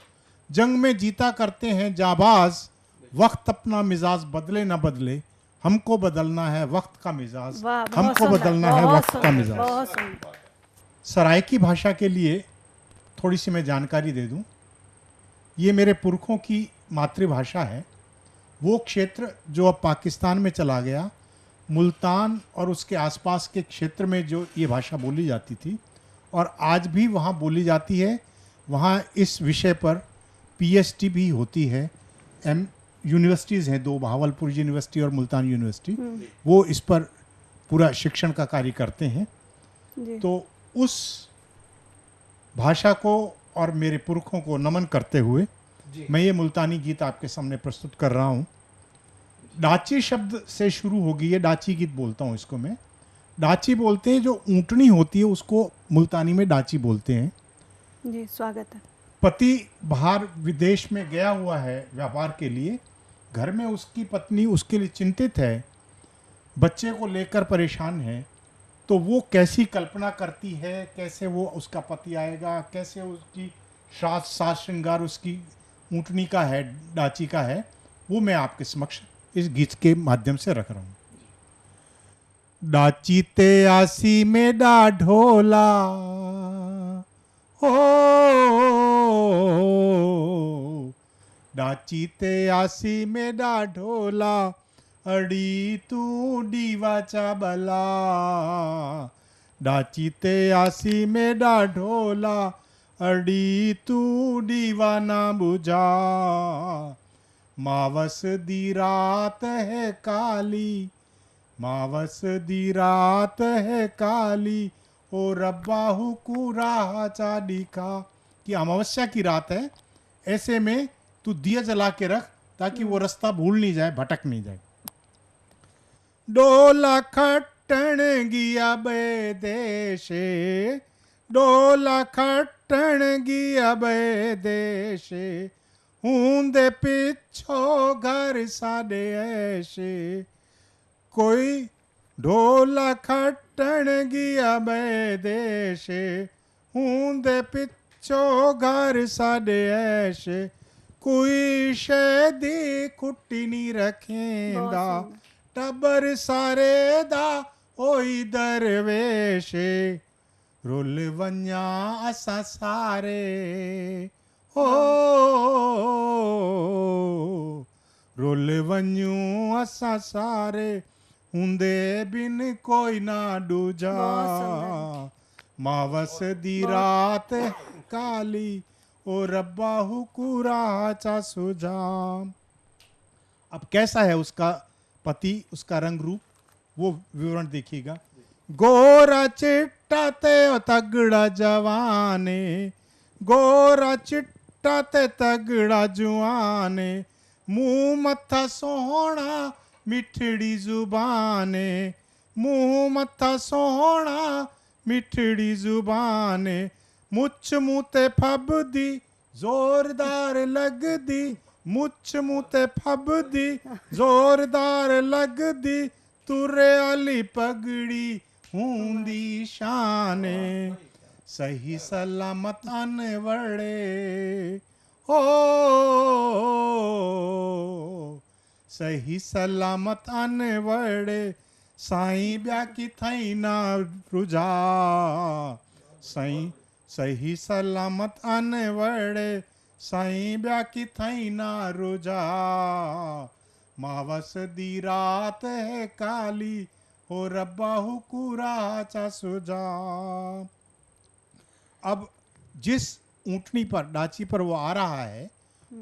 जंग में जीता करते हैं जाबाज, वक्त अपना मिजाज बदले ना बदले, हमको बदलना है वक्त का मिजाज, हमको बदलना है वक्त का मिजाज। सरायकी भाषा के लिए थोड़ी सी मैं जानकारी दे दूं। ये मेरे पुरखों की मातृभाषा है। वो क्षेत्र जो अब पाकिस्तान में चला गया, मुल्तान और उसके आसपास के क्षेत्र में जो ये भाषा बोली जाती थी और आज भी वहाँ बोली जाती है। वहाँ इस विषय पर PhD भी होती है। यूनिवर्सिटीज़ हैं दो, बहावलपुर यूनिवर्सिटी और मुल्तान यूनिवर्सिटी, वो इस पर पूरा शिक्षण का कार्य करते हैं। तो उस भाषा को और मेरे पुरखों को नमन करते हुए मैं ये मुल्तानी गीत आपके सामने प्रस्तुत कर रहा हूँ। डाची शब्द से शुरू होगी, ये डाची गीत बोलता हूँ इसको मैं। डाची बोलते हैं, जो ऊँटनी होती है उसको मुल्तानी में डाची बोलते हैं। जी स्वागत है। पति बाहर विदेश में गया हुआ है व्यापार के लिए, घर में उसकी पत्नी उसके लिए चिंतित है, बच्चे को लेकर परेशान है। तो वो कैसी कल्पना करती है, कैसे वो उसका पति आएगा, कैसे उसकी साज श्रृंगार उसकी ऊँटनी का है, डाची का है, वो मैं आपके समक्ष इस गीत के माध्यम से रख रहा हूँ। डाची ते आसी में डा ढोला हो, डाची ते आसी में डा ढोला, अड़ी तू डीवाचा बला, डाची ते आसी में डा ढोला, अड़ी तू दीवाना बुझा, मावस दी रात है काली, मावस दी रात है काली, ओ रब्बा हुकू राह चा दिखा। कि अमावस्या की रात है, ऐसे में तू दिया जला के रख ताकि वो रास्ता भूल नहीं जाए, भटक नहीं जाए। डोला खट्टन गिया बे देशे, डोला खट्टन गिया बे देशे, हूंदे पिछो घर साडे ऐशे, कोई ढोला खट्टन गिया बे देशे, हूंदे पिछो विचो घर साडे ऐशे कोई शे दी खुट्टी नहीं रखेंदा टब्बर सारे दा ओई दरवेशे रुल वन्या असा सारे हो रुल वन्यूं असा सारे हुंदे बिन कोई ना दूजा मावस दी रात काली ओ रब्बा हुकुरा चा सुजाम। अब कैसा है उसका पति, उसका रंग रूप, वो विवरण देखिएगा। गोरा चिट्टा ते ओ तगड़ा जवाने गोरा चिट्टा ते तगड़ा जुआने मुंह मत्था सोहना मिठड़ी जुबाने मुंह मत्था सोहना मिठड़ी जुबाने मुछ मुँह ते फबदी जोरदार लगदी मुछ मुँह ते फबदी जोरदार लगदी तुरे आली पगड़ी हुंदी शाने सही सलामत आने वड़े हो सही सलामत आने वड़े साईं ब्या की थई ना रुझा साईं सही सलामत आने वड़े साईं ब्या की थई ना रुझा मावस दी रात है काली हो रब्बा हुकुरा चा सुजा। अब जिस ऊंटनी पर डाची पर वो आ रहा है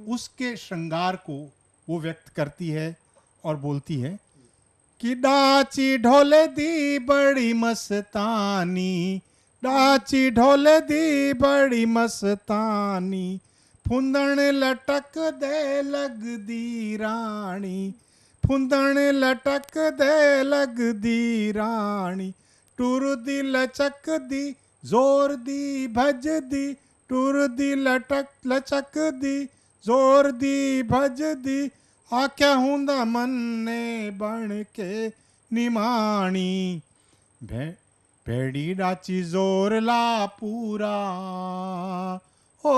उसके श्रृंगार को वो व्यक्त करती है और बोलती है कि डाची ढोले दी बड़ी मस्तानी डाची ढोले दी बड़ी मस्तानी फुंदण लटक दे लग दी रानी फुंदण लटक दे लग दी रानी टुर दी लचक दी जोर दी भज दी टुर दी लचक दी जोर दी भज दी आख्या हुंदा मन्ने बन के निमाणी भेड़ी डाची जोर ला पूरा हो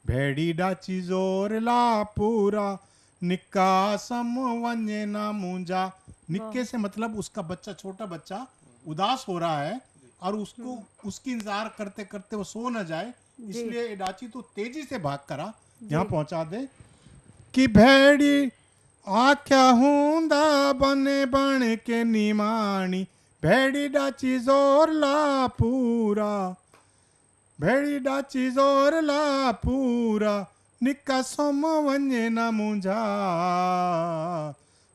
भेड़ी डाची जोर ला पूरा निक्का सम वन्ये ना मुंजा। निक्के से मतलब उसका बच्चा, छोटा बच्चा उदास हो रहा है और उसको उसकी इंतजार करते करते वो सो न जाए, इसलिए डाची तो तेजी से भाग करा यहाँ पहुंचा दे कि भेड़ी आख्या हुंदा बने बन के निमाणी भेड़ी डाची जोर ला पूरा भेड़ी डाची जोर ला पूरा निक्का सोम वन्ये न मुंझा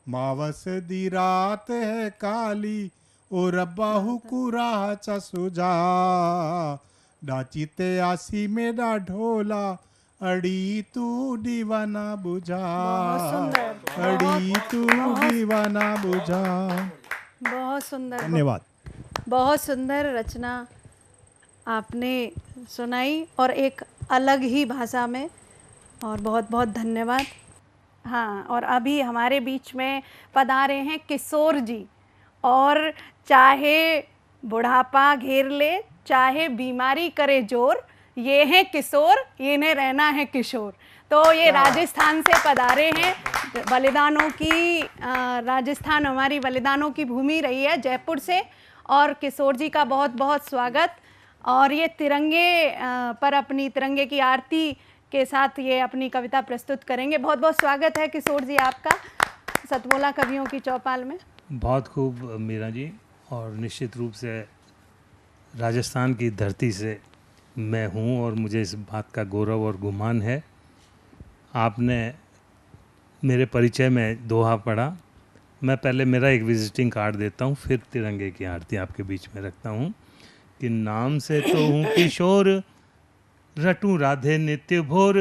मावस दी रात है काली ओ रब्बा हुकुरा चा सुजा डाची ते आसी मेरा ढोला अड़ी तू दीवाना बुझा अड़ी तू दीवाना बुझा। बहुत सुंदर, धन्यवाद। बहुत सुंदर रचना आपने सुनाई और एक अलग ही भाषा में, और बहुत बहुत धन्यवाद। हाँ, और अभी हमारे बीच में पधारे हैं किशोर जी, और चाहे बुढ़ापा घेर ले चाहे बीमारी करे जोर, ये हैं किशोर, इन्हें रहना है किशोर। तो ये राजस्थान से पधारे हैं, बलिदानों की राजस्थान हमारी बलिदानों की भूमि रही है, जयपुर से। और किशोर जी का बहुत बहुत स्वागत। और ये तिरंगे पर अपनी तिरंगे की आरती के साथ ये अपनी कविता प्रस्तुत करेंगे। बहुत बहुत स्वागत है किशोर जी आपका सतमोला कवियों की चौपाल में। बहुत खूब मीरा जी, और निश्चित रूप से राजस्थान की धरती से मैं हूँ और मुझे इस बात का गौरव और गुमान है। आपने मेरे परिचय में दोहा पढ़ा, मैं पहले मेरा एक विजिटिंग कार्ड देता हूँ, फिर तिरंगे की आरती आपके बीच में रखता हूँ कि नाम से तो हूँ किशोर, रटूं राधे नित्य भोर,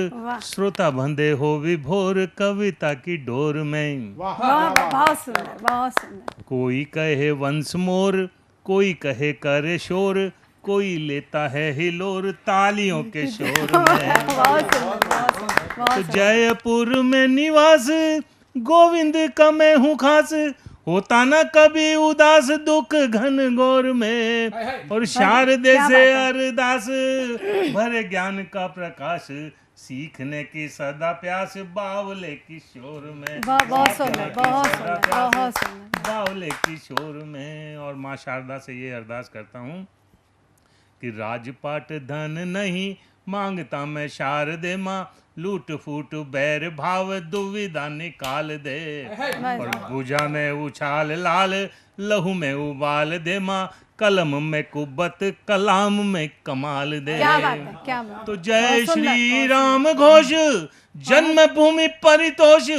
श्रोता बंधे हो विभोर, कविता की डोर में। बहुत सुंदर, बहुत सुंदर। कोई कहे वंश मोर, कोई कहे करे शोर, कोई लेता है हिलोर तालियों के शोर में। तो जयपुर में निवास गोविंद का मैं हूँ खास, होता ना कभी उदास दुख घन घोर में, और शारदे से अरदास भरे ज्ञान का प्रकाश, सीखने की सदा प्यास बावले किशोर में। बहुत सुंदर, बहुत सुंदर, बहुत सुंदर। बावले किशोर में। और माँ शारदा से ये अरदास करता हूँ कि राजपाट धन नहीं मांगता मैं शारदे माँ, लूट फूट बैर भाव दुविधा निकाल दे, और भुजा में उछाल लाल लहू में उबाल दे माँ, कलम में कुब्बत कलाम में कमाल दे। क्या बात है, क्या बात। तो जय श्री राम घोष जन्मभूमि परितोष,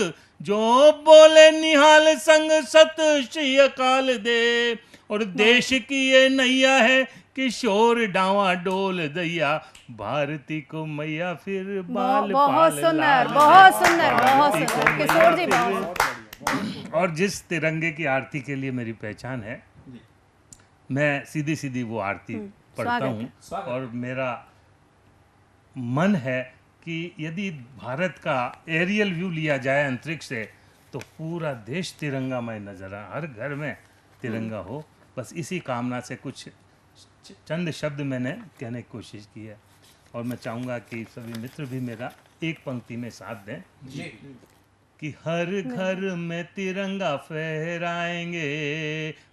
जो बोले निहाल संग सत श्री अकाल दे, और देश की ये नैया है किशोर डावा डोल दैया, भारती को मैया फिर बाल बहुत पाल सुंदर, लाल बहुत दे, सुंदर, बहुत भारती को सुंदर। मैया किशोर जी फिर- बहुत। और जिस तिरंगे की आरती के लिए मेरी पहचान है, मैं सीधी सीधी वो आरती पढ़ता स्वागत हूँ, और मेरा मन है कि यदि भारत का एरियल व्यू लिया जाए अंतरिक्ष से, तो पूरा देश तिरंगामय नजर आए, हर घर में तिरंगा हो। बस इसी कामना से कुछ चंद शब्द मैंने कहने की कोशिश की है, और मैं चाहूँगा कि सभी मित्र भी मेरा एक पंक्ति में साथ दें कि हर घर में तिरंगा फहराएंगे,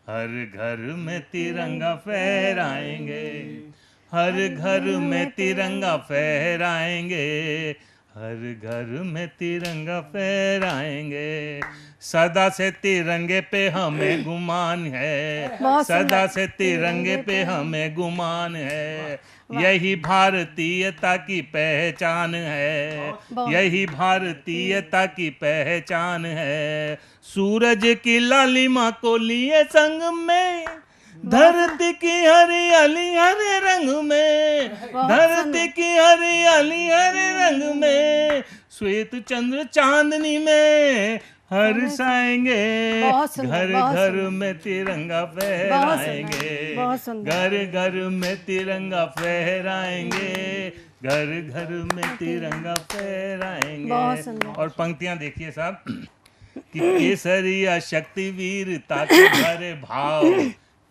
हर घर में तिरंगा फहराएंगे, हर घर में तिरंगा फहराएंगे, हर घर में तिरंगा फहराएंगे, सदा से तिरंगे पे हमें गुमान है, बहुत सदा सुंदर। से तिरंगे पे हमें गुमान है, यही भारतीयता की पहचान है, बहुत। यही भारतीयता की पहचान है, सूरज की लालिमा को लिए संग में, धरती की हरियाली हरे रंग में, धरती की हरियाली हरे रंग में, श्वेत चंद्र चांदनी में हर्षाएंगे, बहुत सुंदर, घर बहुत घर सुंदर। में तिरंगा बहुत सुंदर, फहराएंगे, बहुत सुंदर। घर घर में तिरंगा फहराएंगे, घर घर में तिरंगा बहुत फहराएंगे। सुंदर। और पंक्तियां देखिए साहब कि केसरिया शक्ति वीरता के भरे भाव,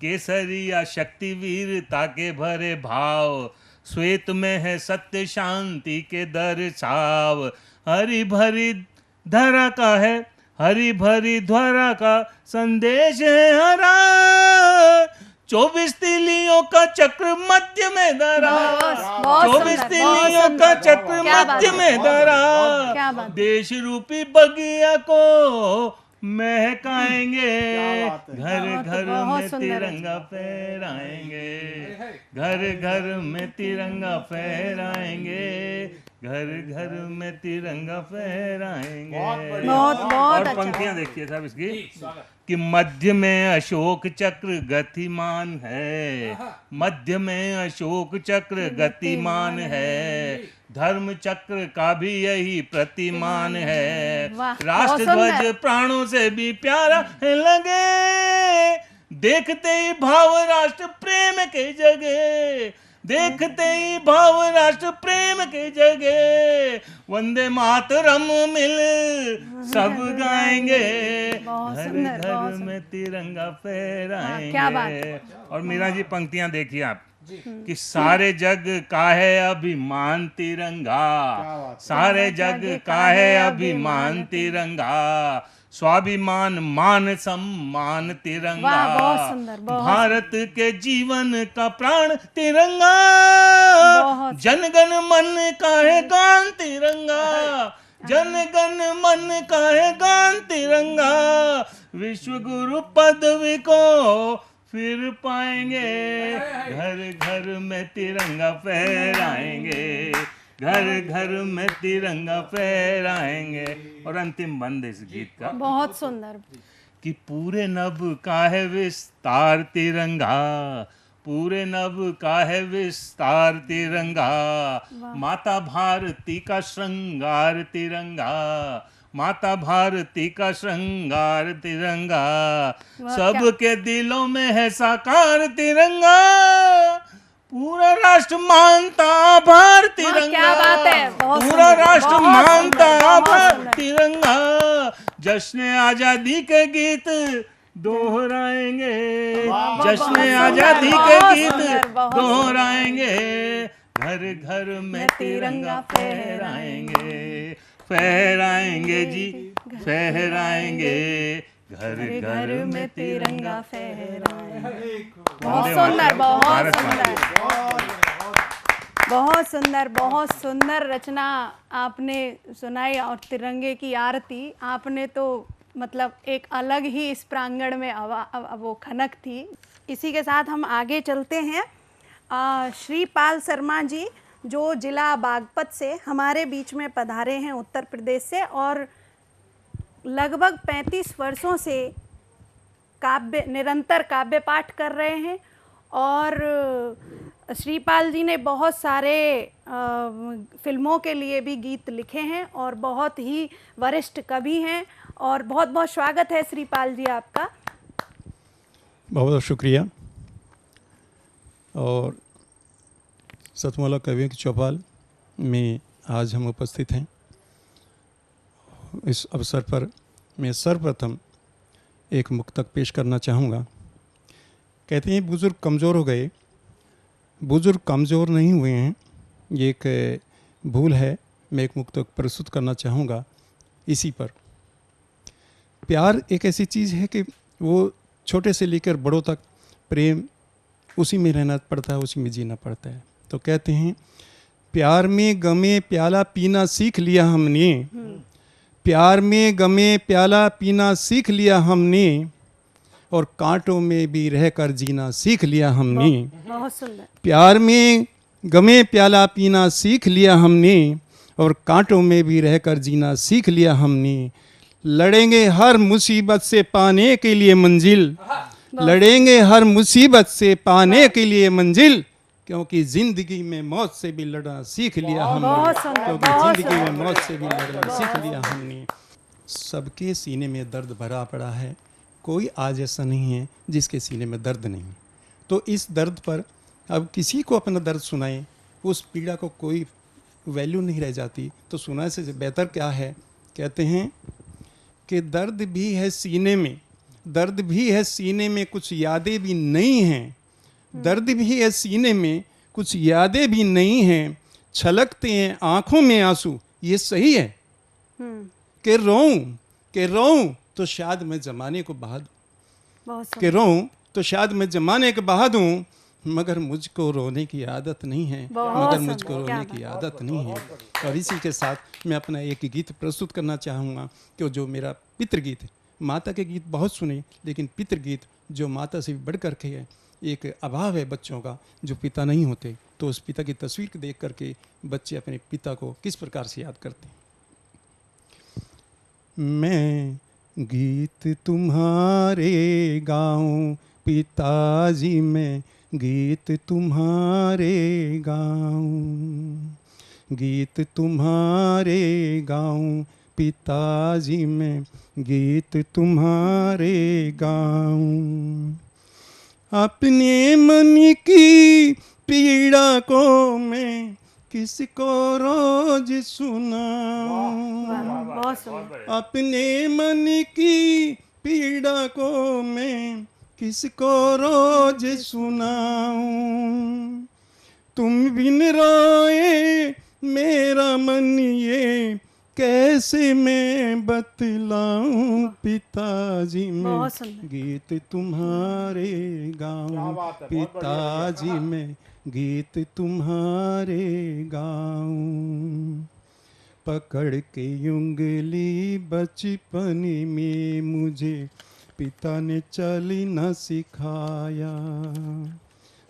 केसरिया शक्ति वीरता के भरे भाव, श्वेत में है सत्य शांति के दर्शाव, हरी भरी धरा का है, हरी भरी ध्वरा का संदेश है हरा, 24 तिलियों का चक्र मध्य में धरा, बहुत 24 सुंदर, तिलियों बहुत का सुंदर। चक्र क्या बात मध्य है। में धरा, क्या बात है। देश रूपी बगिया को महकाएंगे, घर घर बहुत में सुंदर है। तिरंगा फहराएंगे, घर घर में तिरंगा फहराएंगे, घर घर में तिरंगा फहराएंगे। बहुत और अच्छा। पंक्तियां देखिए साहब इसकी कि मध्य में अशोक चक्र गतिमान है, मध्य में अशोक चक्र गतिमान है, धर्म चक्र का भी यही प्रतिमान है, वाह, राष्ट्र बहुत ध्वज सुंदर। प्राणों से भी प्यारा है लगे, देखते ही भाव राष्ट्र प्रेम के जगे, देखते ही भाव राष्ट्र प्रेम के जगे, वंदे मातरम मिल सब गाएंगे, बहुत घर सुंदर, घर बहुत में तिरंगा हाँ, क्या बात फहराएंगे। और मीरा जी पंक्तियां देखिए आप कि सारे जग का है अभिमान तिरंगा, सारे जग का है अभिमान तिरंगा, स्वाभिमान मान सम्मान तिरंगा, वाह, बहुत सुंदर, बहुत भारत के जीवन का प्राण तिरंगा, जनगण मन का है गान तिरंगा, जनगण मन का है गान तिरंगा, विश्व गुरु पदवी को फिर पाएंगे, घर घर में तिरंगा फहराएंगे, घर घर में तिरंगा फहराएंगे। और अंतिम बंद इस गीत का बहुत सुंदर। कि पूरे नभ का है विस्तार तिरंगा, पूरे नभ का है विस्तार तिरंगा, माता भारती का श्रृंगार तिरंगा, माता भारती का श्रृंगार तिरंगा, सबके दिलों में है साकार तिरंगा, पूरा राष्ट्र मानता आभार तिरंगा, क्या बात है, बहुत पूरा सुंदर, राष्ट्र बहुत मानता सुंदर, बहुत आभार सुंदर। तिरंगा, जश्न आजादी के गीत दोहराएंगे, वाह, जश्न बहुत आजादी सुंदर, के बहुत गीत सुंदर, बहुत दोहराएंगे, घर घर में तिरंगा फहराएंगे, फहराएंगे जी, फहराएंगे, घर घर में तिरंगा फहराएंगे। बहुत सुंदर, बहुत सुंदर, बहुत सुंदर, बहुत सुंदर रचना आपने सुनाई। और तिरंगे की आरती आपने तो मतलब एक अलग ही इस प्रांगण में वो खनक थी। इसी के साथ हम आगे चलते हैं। श्रीपाल शर्मा जी जो जिला बागपत से हमारे बीच में पधारे हैं उत्तर प्रदेश से, और लगभग 35 वर्षों से निरंतर काव्य पाठ कर रहे हैं। और श्रीपाल जी ने बहुत सारे फिल्मों के लिए भी गीत लिखे हैं और बहुत ही वरिष्ठ कवि हैं। और बहुत बहुत स्वागत है श्रीपाल जी आपका। बहुत बहुत शुक्रिया। और सतमोला कवियों की चौपाल में आज हम उपस्थित हैं। इस अवसर पर मैं सर्वप्रथम एक मुक्तक पेश करना चाहूँगा। कहते हैं बुज़ुर्ग कमज़ोर हो गए, बुज़ुर्ग कमज़ोर नहीं हुए हैं, ये एक भूल है। मैं एक मुक्तक प्रस्तुत करना चाहूँगा इसी पर। प्यार एक ऐसी चीज़ है कि वो छोटे से लेकर बड़ों तक प्रेम उसी में रहना पड़ता है, उसी में जीना पड़ता है। तो कहते हैं प्यार में गमे प्याला पीना सीख लिया हमने, प्यार में गमे प्याला पीना सीख लिया हमने, और कांटों में भी रहकर जीना सीख लिया हमने। बहुत सुंदर। प्यार में गमे प्याला पीना सीख लिया हमने, और कांटों में भी रहकर जीना सीख लिया हमने। लड़ेंगे हर मुसीबत से पाने के लिए मंजिल, लड़ेंगे हर मुसीबत से पाने के लिए मंजिल, क्योंकि जिंदगी में मौत से भी लड़ना सीख लिया हमने, क्योंकि जिंदगी में मौत से भी लड़ना सीख लिया हमने। सबके सीने में दर्द भरा पड़ा है, कोई आज ऐसा नहीं है जिसके सीने में दर्द नहीं। तो इस दर्द पर अब किसी को अपना दर्द सुनाएं, उस पीड़ा को कोई वैल्यू नहीं रह जाती। तो सुनाने से बेहतर क्या है, कहते हैं कि दर्द भी है सीने में, दर्द भी है सीने में, कुछ यादें भी नहीं हैं। दर्द भी है सीने में, कुछ यादें भी नहीं हैं, छलकते हैं आंखों में आंसू, ये सही है कि रोऊं तो शायद मैं ज़माने को बहा दूं, कि रोऊं तो शायद मैं ज़माने को बहा दूं, मगर मुझको रोने की आदत नहीं है, मगर मुझको रोने की आदत नहीं है। और इसी के साथ मैं अपना एक गीत प्रस्तुत करना चाहूँगा कि जो मेरा पितृ गीत है। माता के गीत बहुत सुने, लेकिन पितृ गीत जो माता से भी बढ़ करके है। एक अभाव है बच्चों का जो पिता नहीं होते, तो उस पिता की तस्वीर को देख करके बच्चे अपने पिता को किस प्रकार से याद करते हैं। मैं गीत तुम्हारे गाऊं पिताजी, मैं गीत तुम्हारे गाऊं, गीत तुम्हारे गाऊं पिताजी, मैं गीत तुम्हारे गाऊं। अपने मन की पीड़ा को मैं किसको रोज सुनाऊं, अपने मन की पीड़ा को मैं किसको रोज सुनाऊं। तुम बिन रोए मेरा मन ये कैसे मैं बतलाऊं पिताजी, मैं गीत तुम्हारे गाऊं पिताजी, मैं गीत तुम्हारे गाऊं। पकड़ के उंगली बचपन में मुझे पिता ने चलना सिखाया,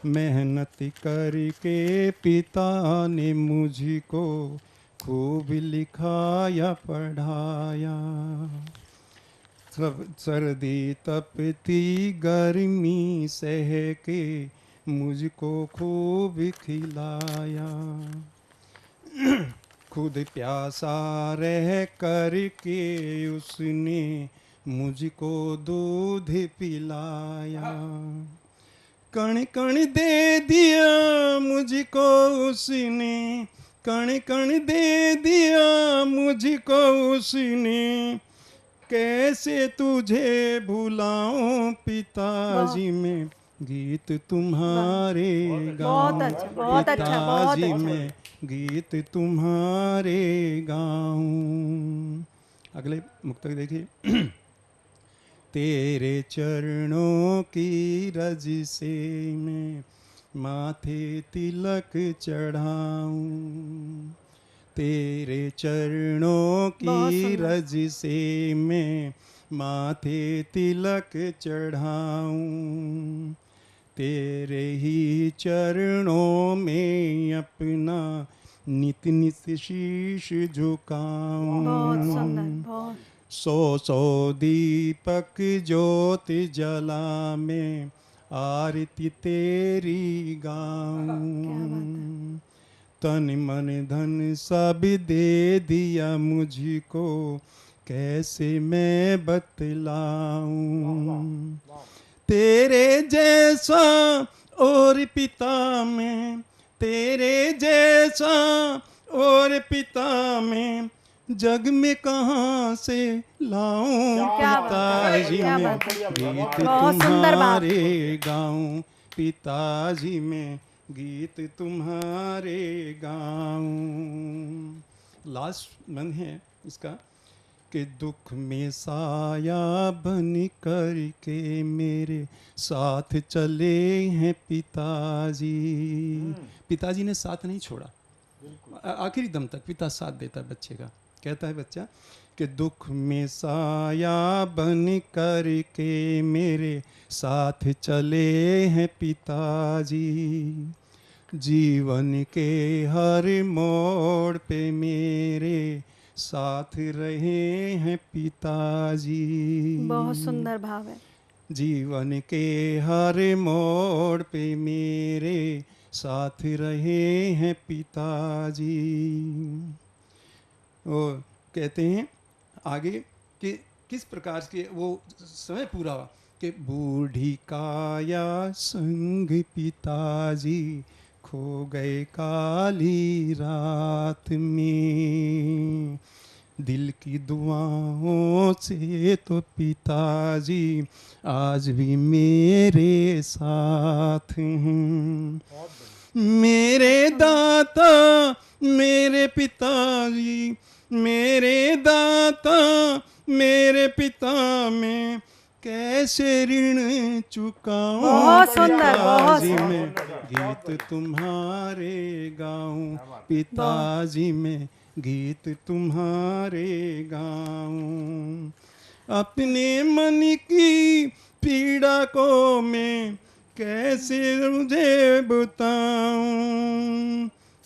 मेहनत करके पिता ने मुझको खूब लिखाया पढ़ाया। सर्दी तपती गर्मी सह के मुझको खूब खिलाया, खुद प्यासा रह करके उसने मुझको दूध पिलाया। कण कण दे दिया मुझको उसने, कण कण दे दिया मुझको उसने, कैसे तुझे भुलाऊं पिताजी मैं गीत तुम्हारे गाऊं, बहुत अच्छा, बहुत पिताजी अच्छा। मैं गीत तुम्हारे गाऊं। अगले मुक्तक देखिए। तेरे चरणों की रज से मैं माथे तिलक चढ़ाऊं, तेरे चरणों की रज से मैं माथे तिलक चढ़ाऊं, तेरे ही चरणों में अपना नित नित शीश झुकाऊं। बहुत सुंदर, बहुत। सौ सौ दीपक ज्योत जला में आरती तेरी गाऊं, तन मन धन सब दे दिया मुझको कैसे मैं बतलाऊं, तेरे जैसा और पिता में, तेरे जैसा और पिता में जग में कहाँ से लाऊं, पिताजी में गीत तुम्हारे गाऊं, पिताजी में गीत तुम्हारे गाऊं। लास्ट मन है इसका कि दुख में साया बन कर के मेरे साथ चले हैं पिताजी। पिताजी ने साथ नहीं छोड़ा, आखिरी दम तक पिता साथ देता है बच्चे का। कहता है बच्चा कि दुख में साया बन कर के मेरे साथ चले हैं पिताजी, जीवन के हर मोड़ पे मेरे साथ रहे हैं पिताजी। बहुत सुंदर भाव है। जीवन के हर मोड़ पे मेरे साथ रहे हैं पिताजी। और कहते हैं आगे कि किस प्रकार से वो समय पूरा हुआ कि बूढ़ी काया संग पिताजी खो गए काली रात में, दिल की दुआओं से तो पिताजी आज भी मेरे साथ हैं। मेरे दाता मेरे पिताजी, मेरे दाता मेरे पिता में कैसे ऋण चुकाऊं, बहुत सुंदर, बहुत पिताजी में गीत तुम्हारे गाऊं, पिताजी में गीत तुम्हारे गाऊं, अपने मन की पीड़ा को मैं कैसे मुझे बताऊं,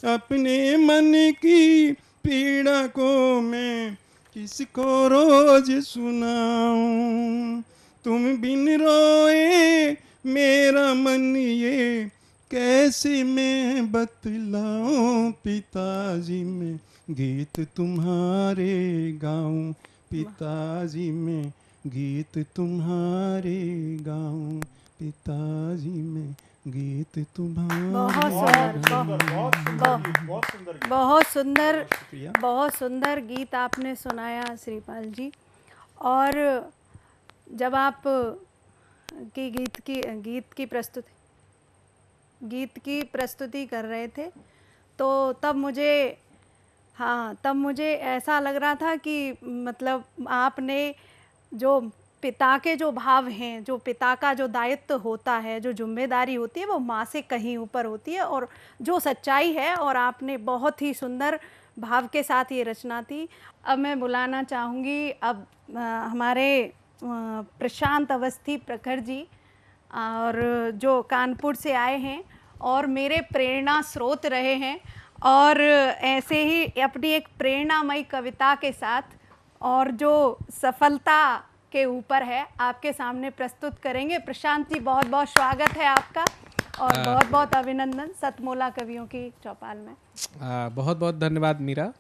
अपने मन की पीड़ा को मैं किसको रोज सुनाऊं, तुम बिन रोए मेरा मन ये कैसे मैं बतलाऊं, पिताजी में गीत तुम्हारे गाऊं, पिताजी में गीत तुम्हारे गाऊं, पिताजी में गीत तुम्हारे। बहुत सुंदर, बहुत सुंदर गीत आपने सुनाया श्रीपाल जी। और जब आप गीत की प्रस्तुति कर रहे थे तो तब मुझे ऐसा लग रहा था कि मतलब आपने जो पिता के जो भाव हैं, जो पिता का जो दायित्व होता है, जो जिम्मेदारी होती है, वो माँ से कहीं ऊपर होती है और जो सच्चाई है। और आपने बहुत ही सुंदर भाव के साथ ये रचना थी। अब मैं बुलाना चाहूँगी अब हमारे प्रशांत अवस्थी प्रखर जी, और जो कानपुर से आए हैं और मेरे प्रेरणा स्रोत रहे हैं, और ऐसे ही अपनी एक प्रेरणामयी कविता के साथ और जो सफलता के ऊपर है आपके सामने प्रस्तुत करेंगे। प्रशांत जी, बहुत बहुत स्वागत है आपका और बहुत बहुत अभिनंदन सतमोला कवियों की चौपाल में। बहुत बहुत धन्यवाद मीरा।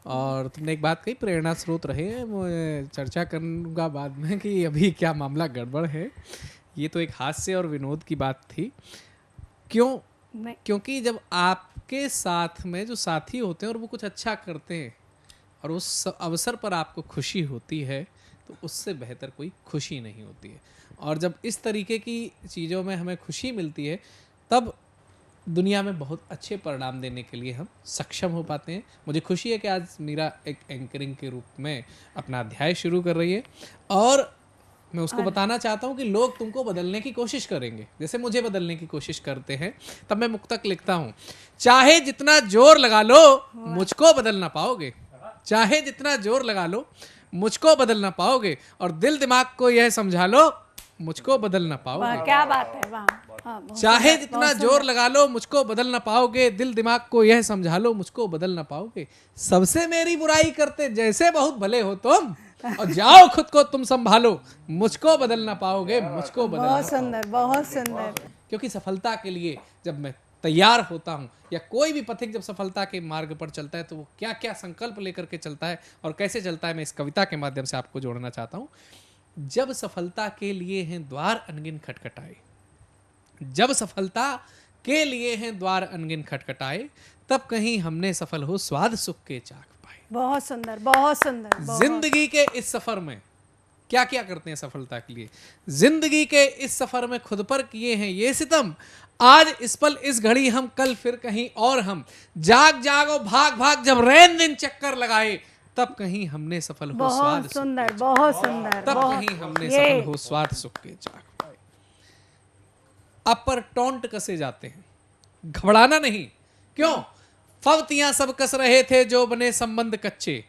और तुमने एक बात कही, प्रेरणा स्रोत रहे हैं, मैं चर्चा करूँगा बाद में कि अभी क्या मामला गड़बड़ है। ये तो एक हास्य और विनोद की बात थी। क्योंकि जब आपके साथ में जो साथी होते हैं और वो कुछ अच्छा करते हैं और उस अवसर पर आपको खुशी होती है, तो उससे बेहतर कोई खुशी नहीं होती है। और जब इस तरीके की चीज़ों में हमें खुशी मिलती है तब दुनिया में बहुत अच्छे परिणाम देने के लिए हम सक्षम हो पाते हैं। मुझे खुशी है कि आज मीरा एक एंकरिंग के रूप में अपना अध्याय शुरू कर रही है और मैं उसको बताना चाहता हूँ कि लोग तुमको बदलने की कोशिश करेंगे, जैसे मुझे बदलने की कोशिश करते हैं। तब मैं मुक्तक लिखता हूँ, चाहे जितना जोर लगा लो मुझको बदल ना पाओगे, चाहे जितना जोर लगा लो मुझको बदल ना पाओगे, और दिल दिमाग को यह समझा लो मुझको बदल ना पाओगे। क्या बात है, वाह। चाहे जितना जोर लगा लो मुझको बदल ना पाओगे, दिल दिमाग को यह समझा लो मुझको बदल ना पाओगे। सबसे मेरी बुराई करते जैसे बहुत भले हो तुम, और जाओ खुद को तुम संभालो, मुझको बदल ना पाओगे, मुझको बदल। बहुत सुंदर, बहुत सुंदर। क्योंकि सफलता के लिए जब मैं तैयार होता हूँ, या कोई भी पथिक जब सफलता के मार्ग पर चलता है तो वो क्या क्या संकल्प लेकर के चलता है और कैसे चलता है, मैं इस कविता के माध्यम से आपको जोड़ना चाहता हूँ। जब सफलता के लिए हैं द्वार अनगिन खटखटाए, जब सफलता के लिए हैं द्वार अनगिन खटखटाए, तब कहीं हमने सफल हो स्वाद सुख के चाक पाए। बहुत सुंदर, बहुत सुंदर। जिंदगी के इस सफर में क्या क्या करते हैं सफलता के लिए, जिंदगी के इस सफर में खुद पर किए हैं ये सितम, आज इस पल इस घड़ी हम, कल फिर कहीं और हम, जाग जाग और भाग भाग जब रैन दिन चक्कर लगाए, तब कहीं हमने सफल हो स्वाद बहुत सुंदर, बहुत सुंदर। तब कहीं हमने सफल हो स्वाद सुख के चाक पाए। अब पर टोंट कसे जाते हैं, घबराना नहीं, क्यों? फवतियां सब कस रहे थे जो बने संबंध कच्चे,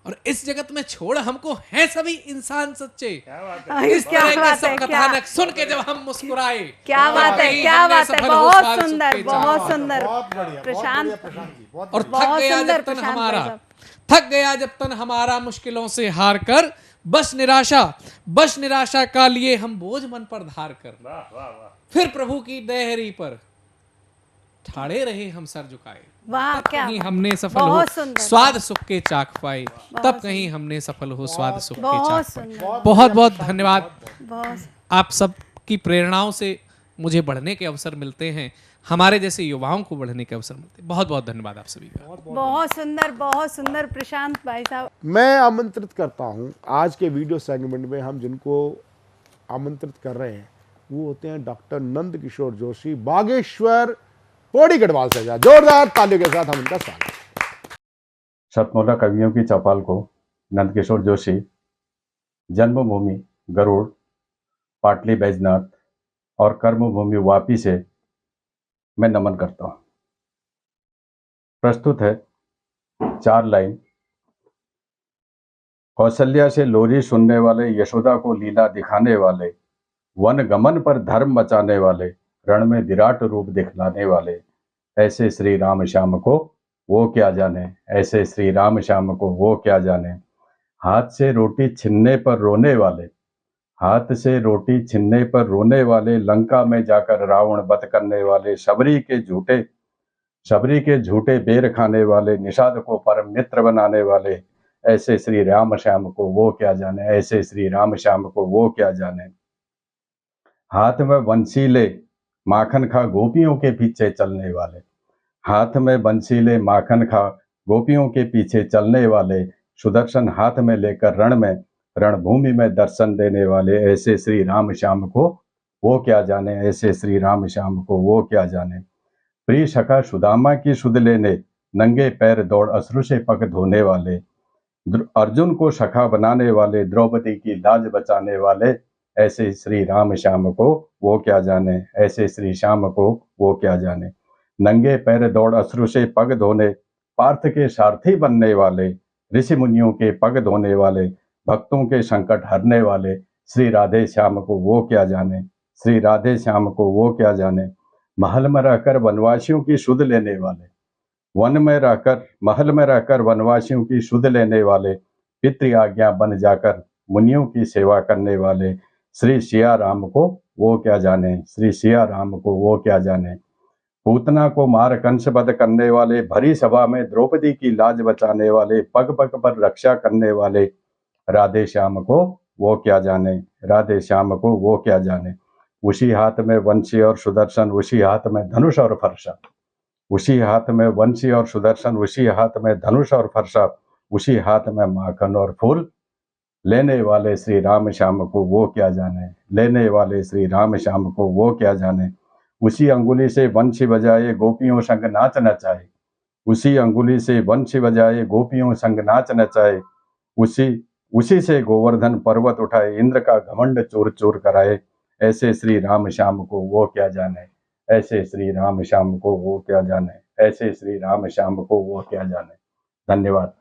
और इस जगत में छोड़ हमको हैं सभी इंसान सच्चे। इस तरह के सब कथानक सुन के जब हम मुस्कुराए, क्या बात है, क्या बात है, बहुत सुंदर, बहुत सुंदर प्रशांत। और थक गया जब तन हमारा, थक गया जब तन हमारा मुश्किलों से हार कर, बस निराशा का लिए हम बोझ मन पर धार कर, फिर प्रभु की दहरी पर ठाड़े रहे हम सर झुकाए। वाह, क्या कहीं हमने सफल हो स्वाद सुख के चाख पाए, तब कहीं हमने सफल हो स्वाद सुख के चाख पाए। बहुत बहुत धन्यवाद। आप सब की प्रेरणाओं से मुझे बढ़ने के अवसर मिलते हैं, हमारे जैसे युवाओं को बढ़ने के अवसर मिलते हैं। बहुत बहुत धन्यवाद आप सभी का। बहुत सुंदर प्रशांत भाई साहब। मैं आमंत्रित करता हूं, आज के वीडियो सेगमेंट में हम जिनको आमंत्रित कर रहे हैं वो होते हैं डॉक्टर नंद किशोर जोशी, बागेश्वर पौड़ी गढ़वाल से। जोरदार तालियों के साथ हम उनका स्वागत। सतमोला कवियों की चौपाल को नंद किशोर जोशी, जन्मभूमि गरुड़, पाटली बैजनाथ और कर्मभूमि वापी से मैं नमन करता हूँ। प्रस्तुत है 4 लाइन। कौशल्या से लोरी सुनने वाले, यशोदा को लीला दिखाने वाले, वन गमन पर धर्म मचाने वाले, रण में विराट रूप दिखलाने वाले, ऐसे श्री राम श्याम को वो क्या जाने, ऐसे श्री राम श्याम को वो क्या जाने। हाथ से रोटी छीनने पर रोने वाले, हाथ से रोटी छीनने पर रोने वाले, लंका में जाकर रावण वध करने वाले, शबरी के झूठे बेर खाने वाले, निषाद को परम मित्र बनाने वाले, ऐसे श्री राम श्याम को वो क्या जाने, ऐसे श्री राम श्याम को वो क्या जाने। हाथ में बंसीले माखन खा गोपियों के पीछे चलने वाले, हाथ में बंसीले माखन खा गोपियों के पीछे चलने वाले, सुदर्शन हाथ में लेकर रणभूमि में दर्शन देने वाले, ऐसे श्री राम श्याम को वो क्या जाने, ऐसे श्री राम श्याम को वो क्या जाने। प्रिय सखा सुदामा की सुध लेने, नंगे पैर दौड़ अश्रु से पग धोने वाले, अर्जुन को सखा बनाने वाले, द्रौपदी की लाज बचाने वाले, ऐसे श्री राम श्याम को वो क्या जाने, ऐसे श्री श्याम को वो क्या जाने। नंगे पैर दौड़ अश्रु से पग धोने, पार्थ के सारथी बनने वाले, ऋषि मुनियों के पग धोने वाले, भक्तों के संकट हरने वाले, श्री राधे श्याम को वो क्या जाने, श्री राधे श्याम को वो क्या जाने। महल में रहकर वनवासियों की सुध लेने वाले, महल में रहकर वनवासियों की सुध लेने वाले, पितृ आज्ञा बन जाकर मुनियों की सेवा करने वाले, श्री सिया राम को वो क्या जाने, श्री सिया राम को वो क्या जाने। पूतना को मार कंस वध करने वाले, भरी सभा में द्रौपदी की लाज बचाने वाले, पग पग पर रक्षा करने वाले, राधे श्याम को वो क्या जाने, राधे श्याम को वो क्या जाने। उसी हाथ में वंशी और सुदर्शन, उसी हाथ में धनुष और फरसा, उसी हाथ में वंशी और सुदर्शन, उसी हाथ में धनुष और फरसा, उसी हाथ में माखन और फूल, लेने वाले श्री राम श्याम को वो क्या जाने, लेने वाले श्री राम श्याम को वो क्या जाने। उसी अंगुली से वंशी बजाए गोपियों संग नाच नचाए, उसी अंगुली से वंशी बजाए गोपियों संग नाच नचाए। उसी से गोवर्धन पर्वत उठाए, इंद्र का घमंड चूर चूर कराए। ऐसे श्री राम श्याम को वो क्या जाने, ऐसे श्री राम श्याम को वो क्या जाने, ऐसे श्री राम श्याम को वो क्या जाने। धन्यवाद।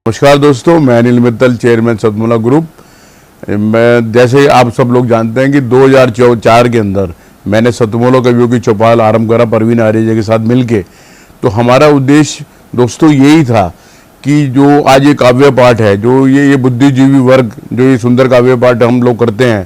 नमस्कार दोस्तों, मैं अनिल मित्तल, चेयरमैन सतमोला ग्रुप। मैं जैसे आप सब लोग जानते हैं कि 2004 के अंदर मैंने सतमोला कवियों की चौपाल आरंभ करा परवीन आर्य के साथ मिलके। तो हमारा उद्देश्य दोस्तों यही था कि जो आज ये काव्य पाठ है, जो ये बुद्धिजीवी वर्ग जो ये सुंदर काव्य पाठ हम लोग करते हैं,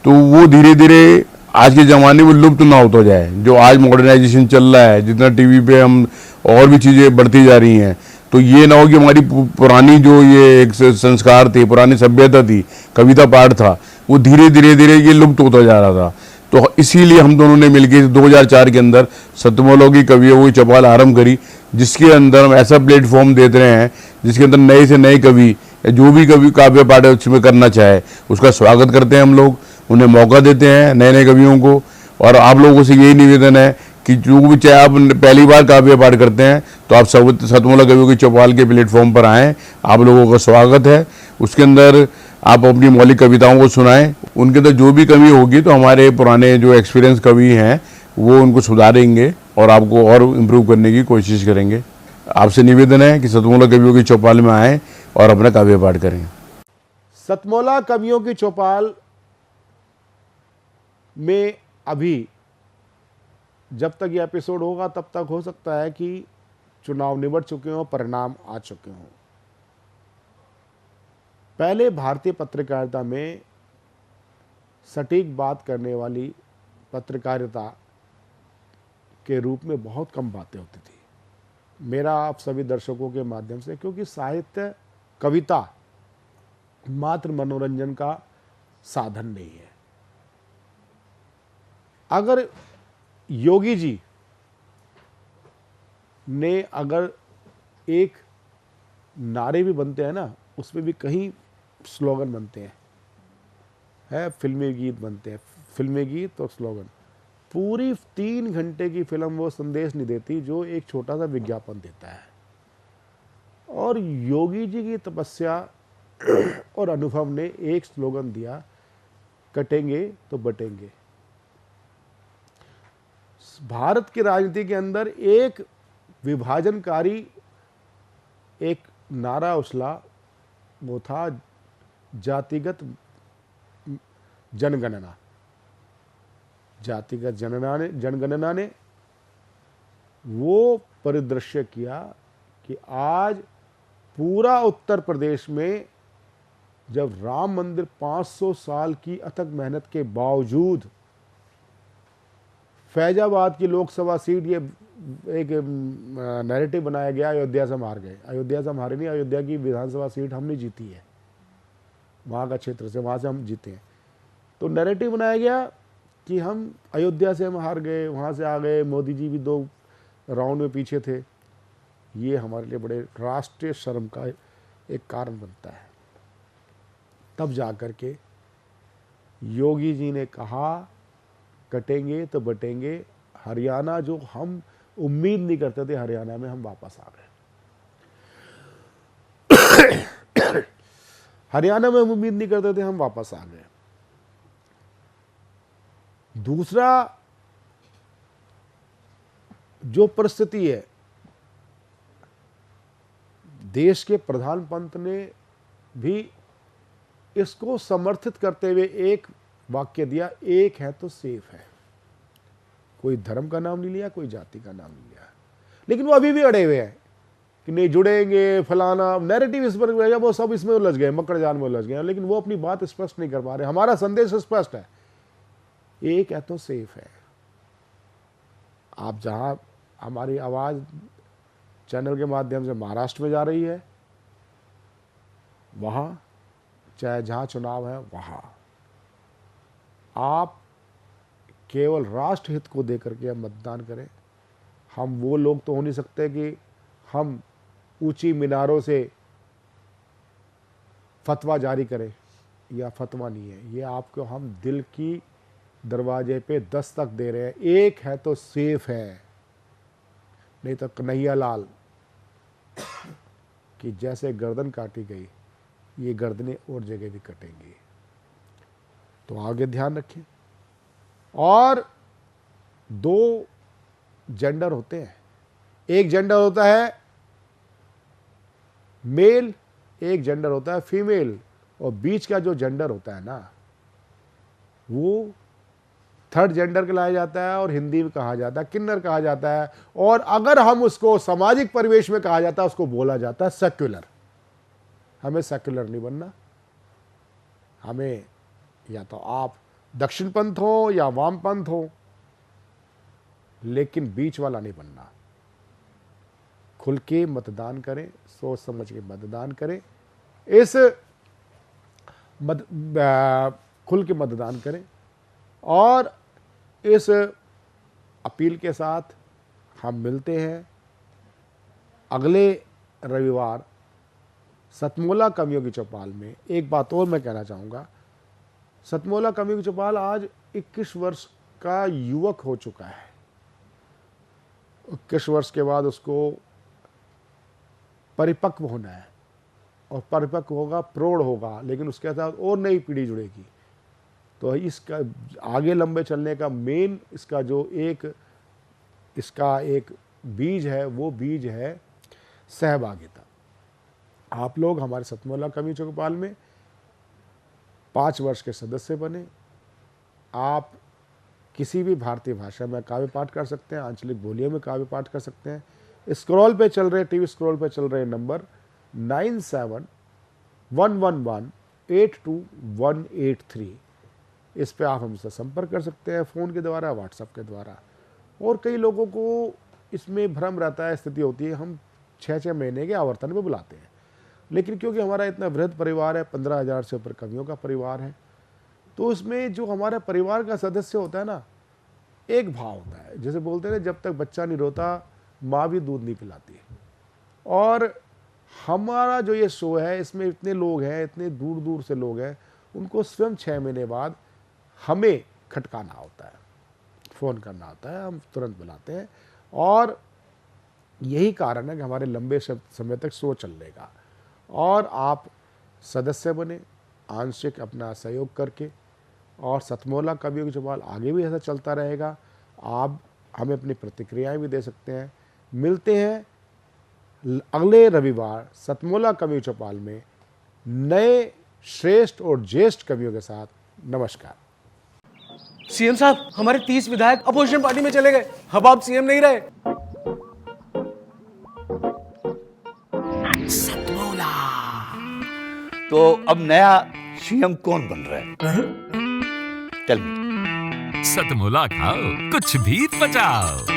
तो वो धीरे धीरे आज के ज़माने में लुप्त ना होता जाए। जो आज मॉडर्नाइजेशन चल रहा है, जितना टीवी पे हम और भी चीज़ें बढ़ती जा रही हैं, तो ये ना हो कि हमारी पुरानी जो ये एक संस्कार थे, पुरानी सभ्यता थी, कविता पाठ था, वो धीरे धीरे ये लुप्त होता जा रहा था। तो इसीलिए हम दोनों ने मिलकर 2004 के अंदर सतमोला की कवियों की चौपाल आरंभ करी, जिसके अंदर हम ऐसा प्लेटफॉर्म देते रहे हैं जिसके अंदर नए से नए कवि जो भी कवि काव्य पाठ उसमें करना चाहे उसका स्वागत करते हैं। हम लोग उन्हें मौका देते हैं, नए नए कवियों को। और आप लोगों से यही निवेदन है कि जो भी चाहे आप पहली बार काव्य पाठ करते हैं तो आप सतमोला कवियों की चौपाल के प्लेटफॉर्म पर आएँ, आप लोगों का स्वागत है। उसके अंदर आप अपनी मौलिक कविताओं को सुनाएं। उनके अंदर जो भी कमी होगी तो हमारे पुराने जो एक्सपीरियंस कवि हैं वो उनको सुधारेंगे और आपको और इम्प्रूव करने की कोशिश करेंगे। आपसे निवेदन है कि सतमोला कवियों की चौपाल में आएँ और अपना काव्य पाठ करें। सतमोला कवियों की चौपाल में अभी जब तक ये एपिसोड होगा तब तक हो सकता है कि चुनाव निबट चुके हों, परिणाम आ चुके हों। पहले भारतीय पत्रकारिता में सटीक बात करने वाली पत्रकारिता के रूप में बहुत कम बातें होती थी। मेरा आप सभी दर्शकों के माध्यम से, क्योंकि साहित्य कविता मात्र मनोरंजन का साधन नहीं है। अगर योगी जी ने अगर एक नारे भी बनते हैं ना, उसमें भी कहीं स्लोगन बनते हैं, है फिल्मी गीत बनते हैं, फिल्मी गीत और स्लोगन। पूरी 3 घंटे की फिल्म वो संदेश नहीं देती जो एक छोटा सा विज्ञापन देता है। और योगी जी की तपस्या और अनुभव ने एक स्लोगन दिया, कटेंगे तो बटेंगे। भारत की राजनीति के अंदर एक विभाजनकारी एक नारा उछला, वो था जातिगत जनगणना। जातिगत जनगणना ने वो परिदृश्य किया कि आज पूरा उत्तर प्रदेश में जब राम मंदिर 500 साल की अथक मेहनत के बावजूद फैजाबाद की लोकसभा सीट, ये एक नैरेटिव बनाया गया अयोध्या से हम हार गए। अयोध्या से हम हारे नहीं, अयोध्या की विधानसभा सीट हमने जीती है, वहाँ का क्षेत्र से, वहाँ से हम जीते हैं। तो नैरेटिव बनाया गया कि हम अयोध्या से हम हार गए, वहाँ से आ गए, मोदी जी भी 2 राउंड में पीछे थे। ये हमारे लिए बड़े राष्ट्रीय शर्म का एक कारण बनता है। तब जाकर के योगी जी ने कहा कटेंगे तो बटेंगे। हरियाणा जो हम उम्मीद नहीं करते थे, हरियाणा में हम वापस आ गए। हरियाणा में हम उम्मीद नहीं करते थे, हम वापस आ गए। दूसरा जो परिस्थिति है, देश के प्रधान पंत ने भी इसको समर्थित करते हुए एक वाक्य दिया, एक है तो सेफ है। कोई धर्म का नाम नहीं लिया, कोई जाति का नाम नहीं लिया, लेकिन वो अभी भी अड़े हुए हैं कि नहीं जुड़ेंगे, फलाना नैरेटिव इस पर रहेगा, वो सब इसमें उलझ गए, मकड़ जाल में उलझ गए, लेकिन वो अपनी बात स्पष्ट नहीं कर पा रहे। हमारा संदेश स्पष्ट है, एक है तो सेफ है। आप जहां हमारी आवाज चैनल के माध्यम से महाराष्ट्र में जा रही है, वहां चाहे जहां चुनाव है, वहां आप केवल राष्ट्र हित को देकर के हम मतदान करें। हम वो लोग तो हो नहीं सकते कि हम ऊंची मीनारों से फतवा जारी करें, या फतवा नहीं है, ये आपको हम दिल की दरवाजे पे दस्तक दे रहे हैं। एक है तो सेफ है, नहीं तो कन्हैया लाल कि जैसे गर्दन काटी गई, ये गर्दनें और जगह भी कटेंगी। तो आगे ध्यान रखें। और 2 जेंडर होते हैं, एक जेंडर होता है मेल, एक जेंडर होता है फीमेल, और बीच का जो जेंडर होता है ना, वो 3rd जेंडर कहलाया जाता है, और हिंदी में कहा जाता है किन्नर कहा जाता है। और अगर हम उसको सामाजिक परिवेश में कहा जाता है, उसको बोला जाता है सेक्युलर। हमें सेक्युलर नहीं बनना, हमें या तो आप दक्षिण पंथ हो या वाम पंथ हो, लेकिन बीच वाला नहीं बनना। खुल के मतदान करें, सोच समझ के मतदान करें, खुल के मतदान करें। और इस अपील के साथ हम मिलते हैं अगले रविवार सतमोला कवियों की चौपाल में। एक बात और मैं कहना चाहूँगा, सतमोला कवियों की चौपाल आज 21 वर्ष का युवक हो चुका है। 21 वर्ष के बाद उसको परिपक्व होना है, और परिपक्व होगा, प्रौढ़ होगा, लेकिन उसके साथ और नई पीढ़ी जुड़ेगी। तो इसका आगे लंबे चलने का मेन इसका एक बीज है, वो बीज है सहभागिता। आप लोग हमारे सतमोला कवियों चौपाल में 5 वर्ष के सदस्य बने। आप किसी भी भारतीय भाषा में काव्य पाठ कर सकते हैं, आंचलिक बोलियों में काव्य पाठ कर सकते हैं। स्क्रॉल पे चल रहे, टीवी स्क्रॉल पे चल रहे नंबर 9711182183, इस पे आप हमसे संपर्क कर सकते हैं, फ़ोन के द्वारा, व्हाट्सएप के द्वारा। और कई लोगों को इसमें भ्रम रहता है, स्थिति होती है हम 6-6 महीने के आवर्तन में बुलाते हैं, लेकिन क्योंकि हमारा इतना वृहद परिवार है, 15,000 से ऊपर कवियों का परिवार है, तो उसमें जो हमारे परिवार का सदस्य होता है ना, एक भाव होता है, जैसे बोलते हैं जब तक बच्चा नहीं रोता माँ भी दूध नहीं पिलाती। और हमारा जो ये शो है, इसमें इतने लोग हैं, इतने दूर दूर से लोग हैं, उनको स्वयं 6 महीने बाद हमें खटकाना होता है, फ़ोन करना होता है, हम तुरंत बुलाते हैं। और यही कारण है कि हमारे लंबे समय तक शो चलेगा। और आप सदस्य बने आंशिक अपना सहयोग करके, और सतमोला कवियों की चौपाल आगे भी ऐसा चलता रहेगा। आप हमें अपनी प्रतिक्रियाएं भी दे सकते हैं। मिलते हैं अगले रविवार सतमोला कवियों की चौपाल में नए श्रेष्ठ और ज्येष्ठ कवियों के साथ। नमस्कार। सीएम साहब, हमारे 30 विधायक अपोजिशन पार्टी में चले गए, अब आप सीएम नहीं रहे। सतमोला। तो अब नया सीएम कौन बन रहा है? चल सतमोला खाओ, कुछ भी पचाओ।